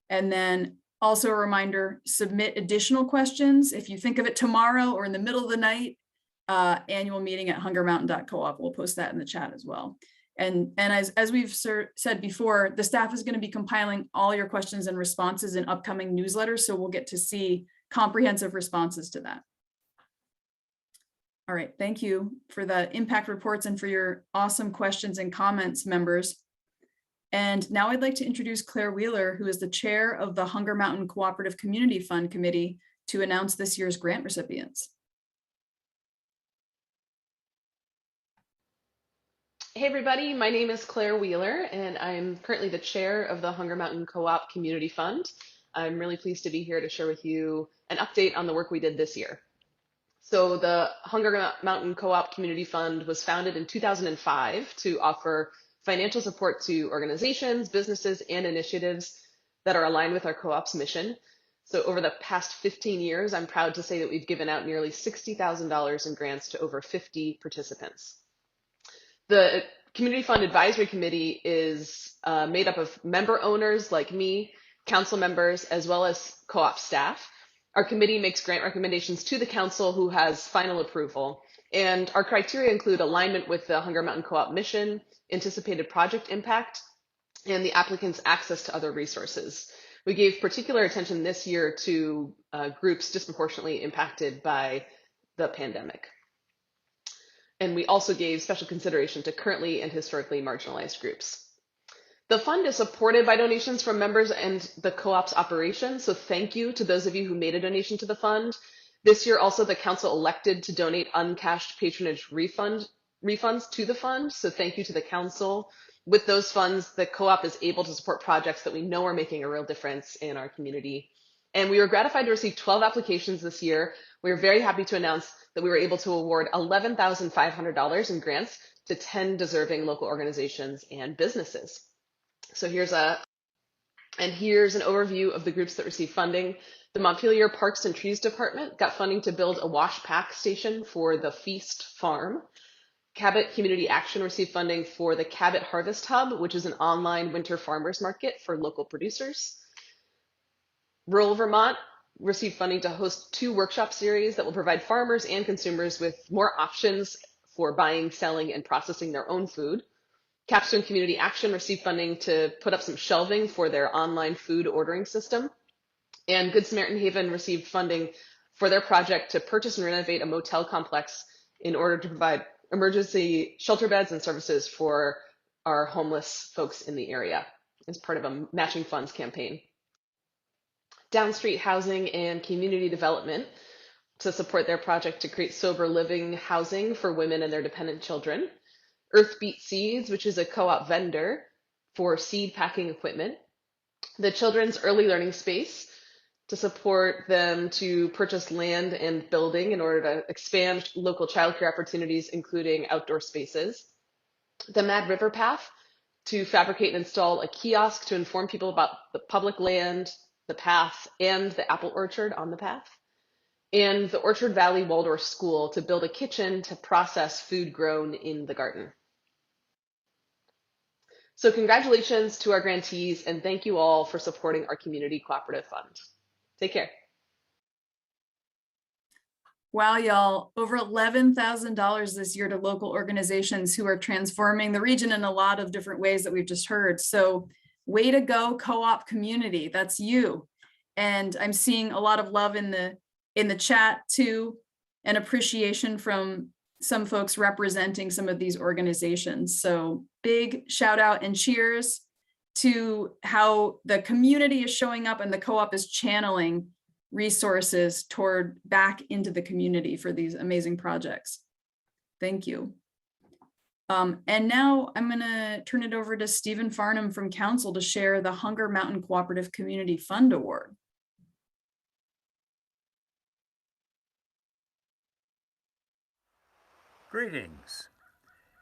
And then also a reminder, submit additional questions. If you think of it tomorrow or in the middle of the night, annual meeting at hungermountain.coop. We'll post that in the chat as well. And as we've said before, the staff is going to be compiling all your questions and responses in upcoming newsletters, so we'll get to see comprehensive responses to that. All right, thank you for the impact reports and for your awesome questions and comments, members. And now I'd like to introduce Claire Wheeler, who is the chair of the Hunger Mountain Cooperative Community Fund Committee, to announce this year's grant recipients. Hey everybody, my name is Claire Wheeler and I'm currently the chair of the Hunger Mountain Co-op Community Fund. I'm really pleased to be here to share with you an update on the work we did this year. So the Hunger Mountain Co-op Community Fund was founded in 2005 to offer financial support to organizations, businesses, and initiatives that are aligned with our co-op's mission. So over the past 15 years, I'm proud to say that we've given out nearly $60,000 in grants to over 50 participants. The Community Fund Advisory Committee is made up of member owners like me, council members, as well as co-op staff. Our committee makes grant recommendations to the council, who has final approval. And our criteria include alignment with the Hunger Mountain Co-op mission, anticipated project impact, and the applicant's access to other resources. We gave particular attention this year to groups disproportionately impacted by the pandemic. And we also gave special consideration to currently and historically marginalized groups. The fund is supported by donations from members and the co-op's operation, so thank you to those of you who made a donation to the fund. This year also the council elected to donate uncashed patronage refunds to the fund, so thank you to the council. With those funds, the co-op is able to support projects that we know are making a real difference in our community. And we were gratified to receive 12 applications this year. We are very happy to announce that we were able to award $11,500 in grants to 10 deserving local organizations and businesses. So here's an overview of the groups that received funding. The Montpelier Parks and Trees Department got funding to build a wash pack station for the Feast Farm. Cabot Community Action received funding for the Cabot Harvest Hub, which is an online winter farmers market for local producers. Rural Vermont received funding to host 2 workshop series that will provide farmers and consumers with more options for buying, selling, and processing their own food. Capstone Community Action received funding to put up some shelving for their online food ordering system. And Good Samaritan Haven received funding for their project to purchase and renovate a motel complex in order to provide emergency shelter beds and services for our homeless folks in the area as part of a matching funds campaign. Downstreet Housing and Community Development to support their project to create sober living housing for women and their dependent children. Earthbeat Seeds, which is a co-op vendor for seed packing equipment. The Children's Early Learning Space to support them to purchase land and building in order to expand local childcare opportunities, including outdoor spaces. The Mad River Path to fabricate and install a kiosk to inform people about the public land, the path, and the apple orchard on the path. And the Orchard Valley Waldorf School to build a kitchen to process food grown in the garden. So congratulations to our grantees, and thank you all for supporting our Community Cooperative Fund. Take care. Wow, y'all, over $11,000 this year to local organizations who are transforming the region in a lot of different ways that we've just heard. So way to go, co-op community, that's you. And I'm seeing a lot of love in the chat too, and appreciation from some folks representing some of these organizations. So big shout out and cheers to how the community is showing up and the co-op is channeling resources toward back into the community for these amazing projects. Thank you. And now I'm gonna turn it over to Stephen Farnham from Council to share the Hunger Mountain Cooperative Community Fund Award. Greetings.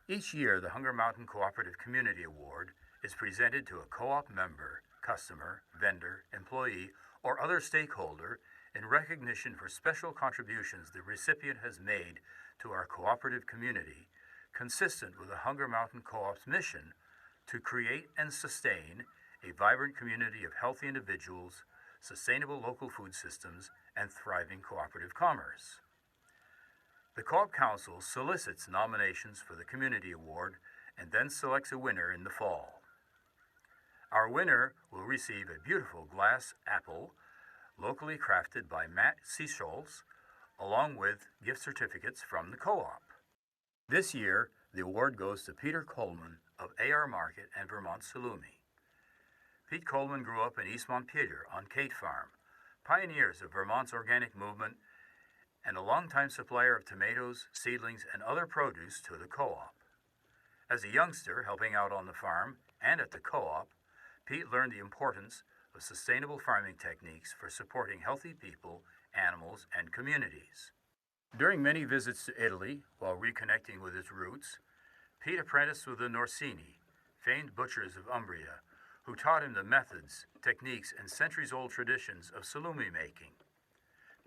Each year, the Hunger Mountain Cooperative Community Award is presented to a co-op member, customer, vendor, employee, or other stakeholder in recognition for special contributions the recipient has made to our cooperative community, consistent with the Hunger Mountain Co-op's mission to create and sustain a vibrant community of healthy individuals, sustainable local food systems, and thriving cooperative commerce. The Co-op Council solicits nominations for the Community Award and then selects a winner in the fall. Our winner will receive a beautiful glass apple, locally crafted by Matt Seasholes, along with gift certificates from the co-op. This year, the award goes to Peter Coleman of AR Market and Vermont Salumi. Pete Coleman grew up in East Montpelier on Kate Farm, pioneers of Vermont's organic movement, and a longtime supplier of tomatoes, seedlings, and other produce to the co-op. As a youngster helping out on the farm and at the co-op, Pete learned the importance of sustainable farming techniques for supporting healthy people, animals, and communities. During many visits to Italy, while reconnecting with his roots, Pete apprenticed with the Norsini, famed butchers of Umbria, who taught him the methods, techniques, and centuries-old traditions of salumi making.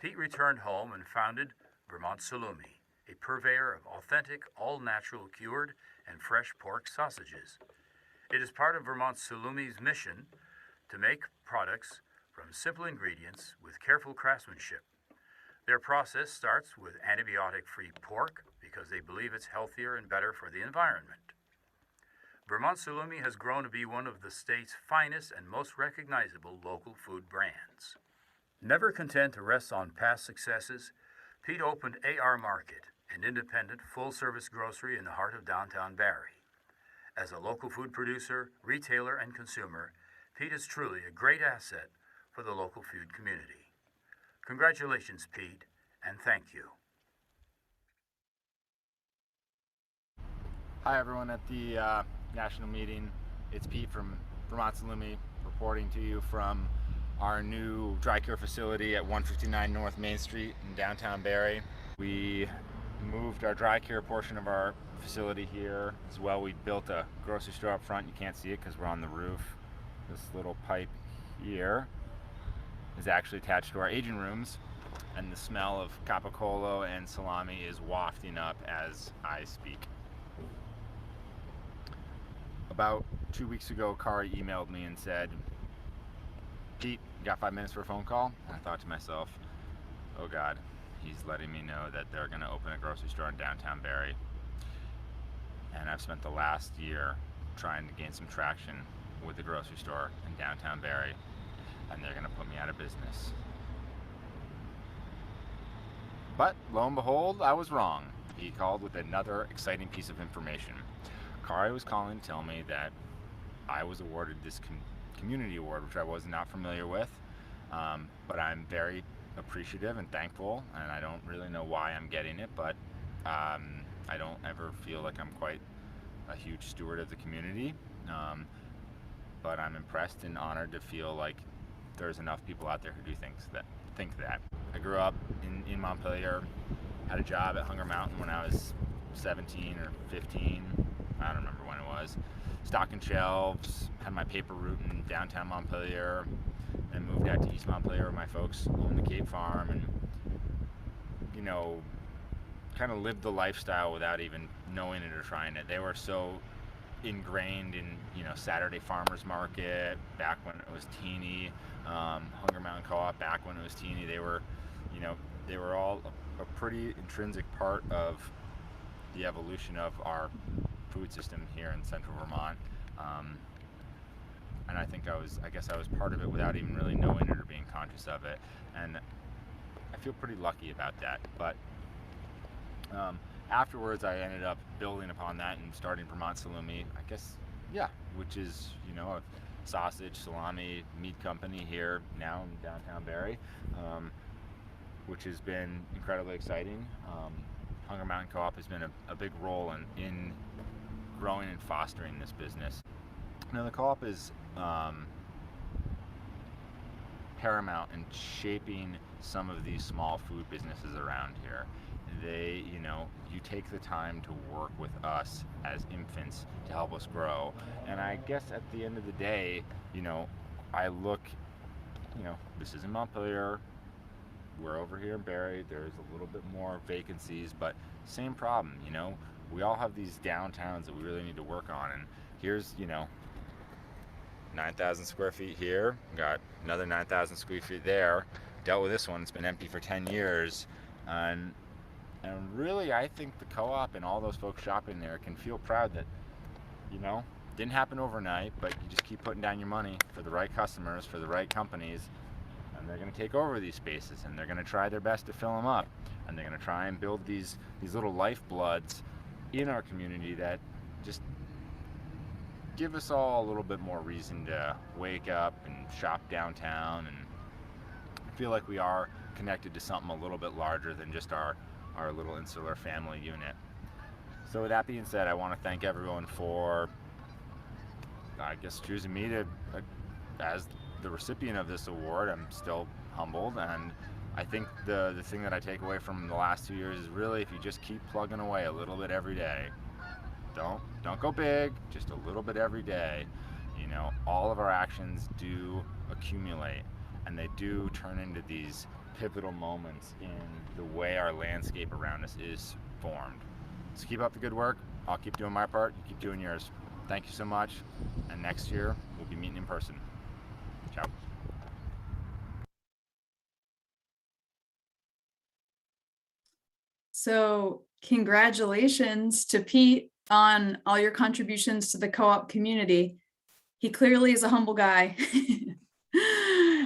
Pete returned home and founded Vermont Salumi, a purveyor of authentic, all-natural cured and fresh pork sausages. It is part of Vermont Salumi's mission to make products from simple ingredients with careful craftsmanship. Their process starts with antibiotic-free pork because they believe it's healthier and better for the environment. Vermont Salumi has grown to be one of the state's finest and most recognizable local food brands. Never content to rest on past successes, Pete opened AR Market, an independent, full-service grocery in the heart of downtown Barrie. As a local food producer, retailer, and consumer, Pete is truly a great asset for the local food community. Congratulations, Pete, and thank you. Hi, everyone at the national meeting. It's Pete from Vermont Salumi reporting to you from our new dry cure facility at 159 North Main Street in downtown Barrie. We moved our dry cure portion of our facility here as well. We built a grocery store up front. You can't see it because we're on the roof. This little pipe here is actually attached to our aging rooms, and the smell of capicola and salami is wafting up as I speak. About 2 weeks ago, Kari emailed me and said, "Pete, you got 5 minutes for a phone call?" And I thought to myself, oh God, he's letting me know that they're going to open a grocery store in downtown Barrie. And I've spent the last year trying to gain some traction with the grocery store in downtown Barrie, and they're going to put me out of business. But lo and behold, I was wrong. He called with another exciting piece of information. Kari was calling to tell me that I was awarded this community award, which I was not familiar with, but I'm very appreciative and thankful, and I don't really know why I'm getting it, but I don't ever feel like I'm quite a huge steward of the community, but I'm impressed and honored to feel like there's enough people out there who do think that. I grew up in Montpelier, had a job at Hunger Mountain when I was 17 or 15, I don't remember when it was, stocking shelves, had my paper route in downtown Montpelier, and moved out to East Montpelier where my folks own the Cape Farm, and, you know, kind of lived the lifestyle without even knowing it or trying it. They were so ingrained in, you know, Saturday Farmers Market back when it was teeny, Hunger Mountain Co-op back when it was teeny. They were, you know, they were all a pretty intrinsic part of the evolution of our food system here in central Vermont, and I guess I was part of it without even really knowing it or being conscious of it, and I feel pretty lucky about that. But afterwards I ended up building upon that and starting Vermont Salumi, I guess, yeah, which is, you know, a sausage, salami, meat company here now in downtown Barrie, which has been incredibly exciting. Hunger Mountain Co-op has been a big role in growing and fostering this business. Now, the co-op is paramount in shaping some of these small food businesses around here. They, you know, you take the time to work with us as infants to help us grow. And I guess at the end of the day, you know, I look, you know, this is in Montpelier, we're over here in Barrie, there's a little bit more vacancies, but same problem, you know, we all have these downtowns that we really need to work on, and here's, you know, 9,000 square feet here, got another 9,000 square feet there, dealt with this one, it's been empty for 10 years, and really I think the co-op and all those folks shopping there can feel proud that, you know, didn't happen overnight, but you just keep putting down your money for the right customers, for the right companies, and and they're going to take over these spaces, and they're going to try their best to fill them up, and they're going to try and build these little lifebloods in our community that just give us all a little bit more reason to wake up and shop downtown and feel like we are connected to something a little bit larger than just our little insular family unit. So with that being said, I want to thank everyone for, I guess, choosing me to as the recipient of this award. I'm still humbled, and I think the thing that I take away from the last 2 years is really, if you just keep plugging away a little bit every day, don't go big, just a little bit every day, you know, all of our actions do accumulate, and they do turn into these pivotal moments in the way our landscape around us is formed. So keep up the good work. I'll keep doing my part, you keep doing yours. Thank you so much, and next year we'll be meeting in person. Ciao. So congratulations to Pete on all your contributions to the co-op community. He clearly is a humble guy.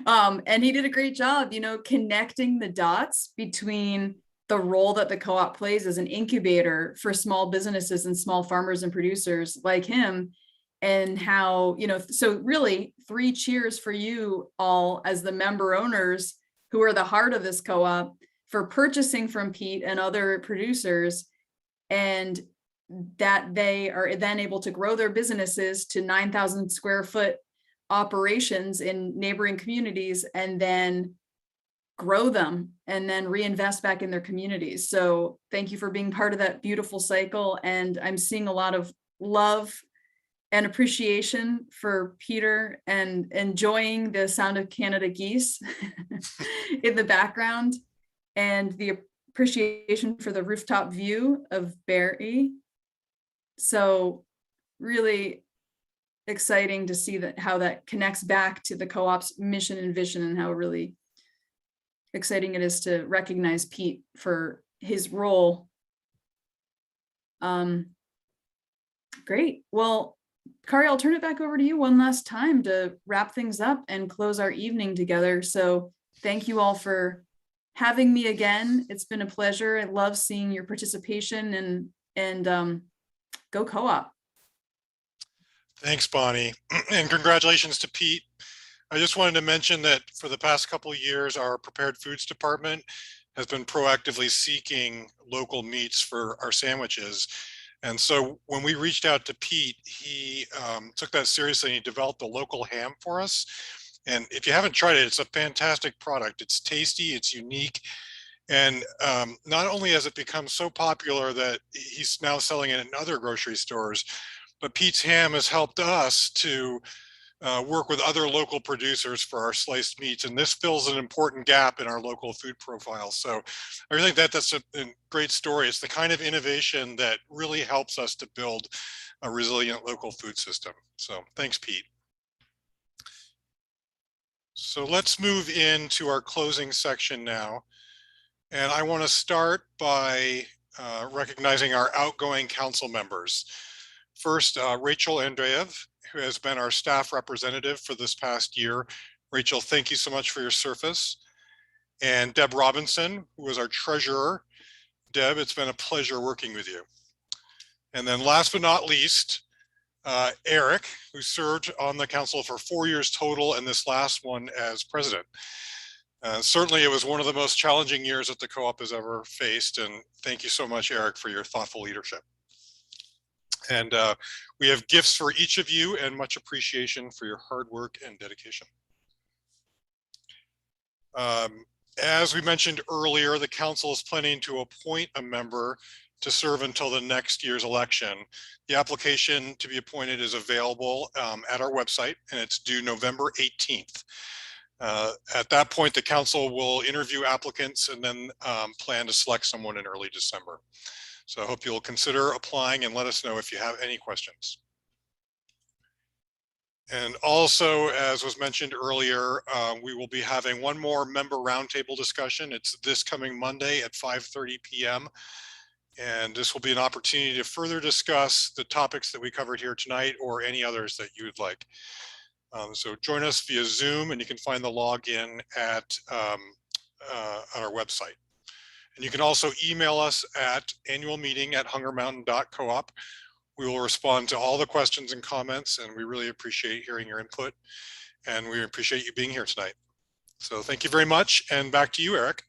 And he did a great job, you know, connecting the dots between the role that the co-op plays as an incubator for small businesses and small farmers and producers like him, and how, you know, so really 3 cheers for you all as the member owners who are the heart of this co-op for purchasing from Pete and other producers, and that they are then able to grow their businesses to 9,000 square foot operations in neighboring communities, and then grow them and then reinvest back in their communities. So thank you for being part of that beautiful cycle. And I'm seeing a lot of love and appreciation for Peter, and enjoying the sound of Canada geese in the background, and the appreciation for the rooftop view of Barrie. So really exciting to see that, how that connects back to the co-op's mission and vision, and how really exciting it is to recognize Pete for his role. Great. Well, Kari, I'll turn it back over to you one last time to wrap things up and close our evening together. So thank you all for having me again. It's been a pleasure. I love seeing your participation, and go co-op. Thanks, Bonnie, and congratulations to Pete. I just wanted to mention that for the past couple of years, our prepared foods department has been proactively seeking local meats for our sandwiches. And so when we reached out to Pete, he took that seriously, and he developed a local ham for us. And if you haven't tried it, it's a fantastic product. It's tasty, it's unique. And not only has it become so popular that he's now selling it in other grocery stores, but Pete's Ham has helped us to work with other local producers for our sliced meats. And this fills an important gap in our local food profile. So I really think that's a great story. It's the kind of innovation that really helps us to build a resilient local food system. So thanks, Pete. So let's move into our closing section now. And I want to start by recognizing our outgoing council members. First, Rachel Andreev, who has been our staff representative for this past year. Rachel, thank you so much for your service. And Deb Robinson, who is our treasurer. Deb, it's been a pleasure working with you. And then last but not least, Eric, who served on the council for 4 years total, and this last one as president. Certainly it was one of the most challenging years that the co-op has ever faced, and thank you so much, Eric, for your thoughtful leadership. And we have gifts for each of you, and much appreciation for your hard work and dedication. As we mentioned earlier, the council is planning to appoint a member to serve until the next year's election. The application to be appointed is available at our website, and it's due November 18th. At that point, the council will interview applicants and then plan to select someone in early December. So I hope you'll consider applying, and let us know if you have any questions. And also, as was mentioned earlier, we will be having one more member roundtable discussion. It's this coming Monday at 5:30 p.m. And this will be an opportunity to further discuss the topics that we covered here tonight, or any others that you would like. So join us via Zoom, and you can find the login at on our website. And you can also email us at annualmeeting@hungermountain.coop. We will respond to all the questions and comments, and we really appreciate hearing your input, and we appreciate you being here tonight. So thank you very much, and back to you, Eric.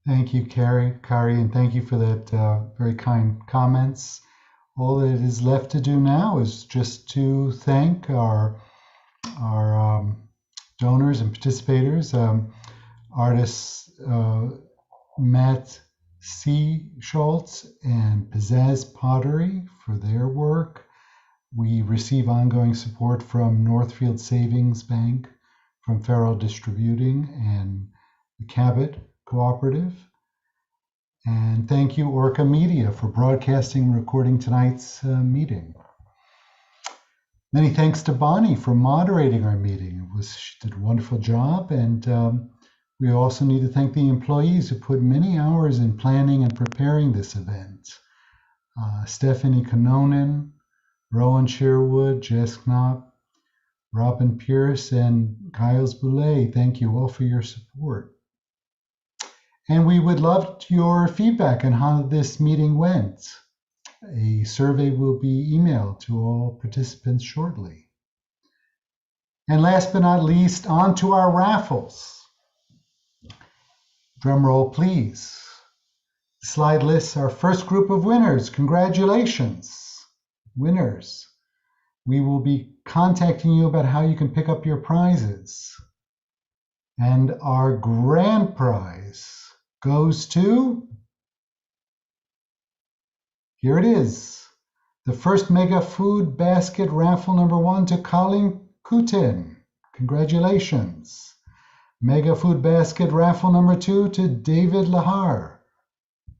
Thank you, Kari, and thank you for that very kind comments. All that is left to do now is just to thank our donors and participators, artists Matt C. Schultz and Pizzazz Pottery for their work. We receive ongoing support from Northfield Savings Bank, from Farrell Distributing, and the Cabot Cooperative. And thank you, Orca Media, for broadcasting and recording tonight's meeting. Many thanks to Bonnie for moderating our meeting. She did a wonderful job. And we also need to thank the employees who put many hours in planning and preparing this event. Stephanie Canonen, Rowan Sherwood, Jess Knopp, Robin Pierce, and Kyles Boulay. Thank you all for your support. And we would love your feedback on how this meeting went. A survey will be emailed to all participants shortly. And last but not least, on to our raffles. Drum roll, please. The slide lists our first group of winners. Congratulations, winners. We will be contacting you about how you can pick up your prizes. And our grand prize goes to, here it is, the first Mega Food Basket raffle number 1 to Colin Kutin. Congratulations. Mega Food Basket raffle number 2 to David Lahar.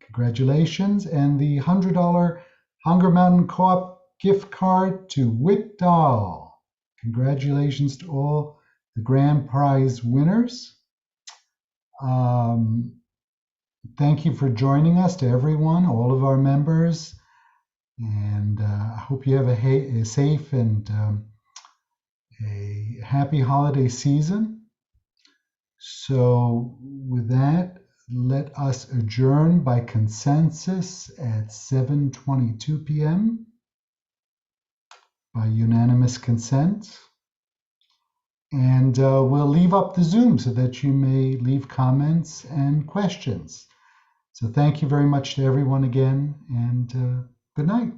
Congratulations. And the $100 Hunger Mountain Co-op gift card to Whit Dahl. Congratulations to all the grand prize winners. Thank you for joining us, to everyone, all of our members, and I hope you have a safe and a happy holiday season. So with that, let us adjourn by consensus at 7:22 p.m. by unanimous consent. And we'll leave up the Zoom so that you may leave comments and questions. So thank you very much to everyone again, and good night.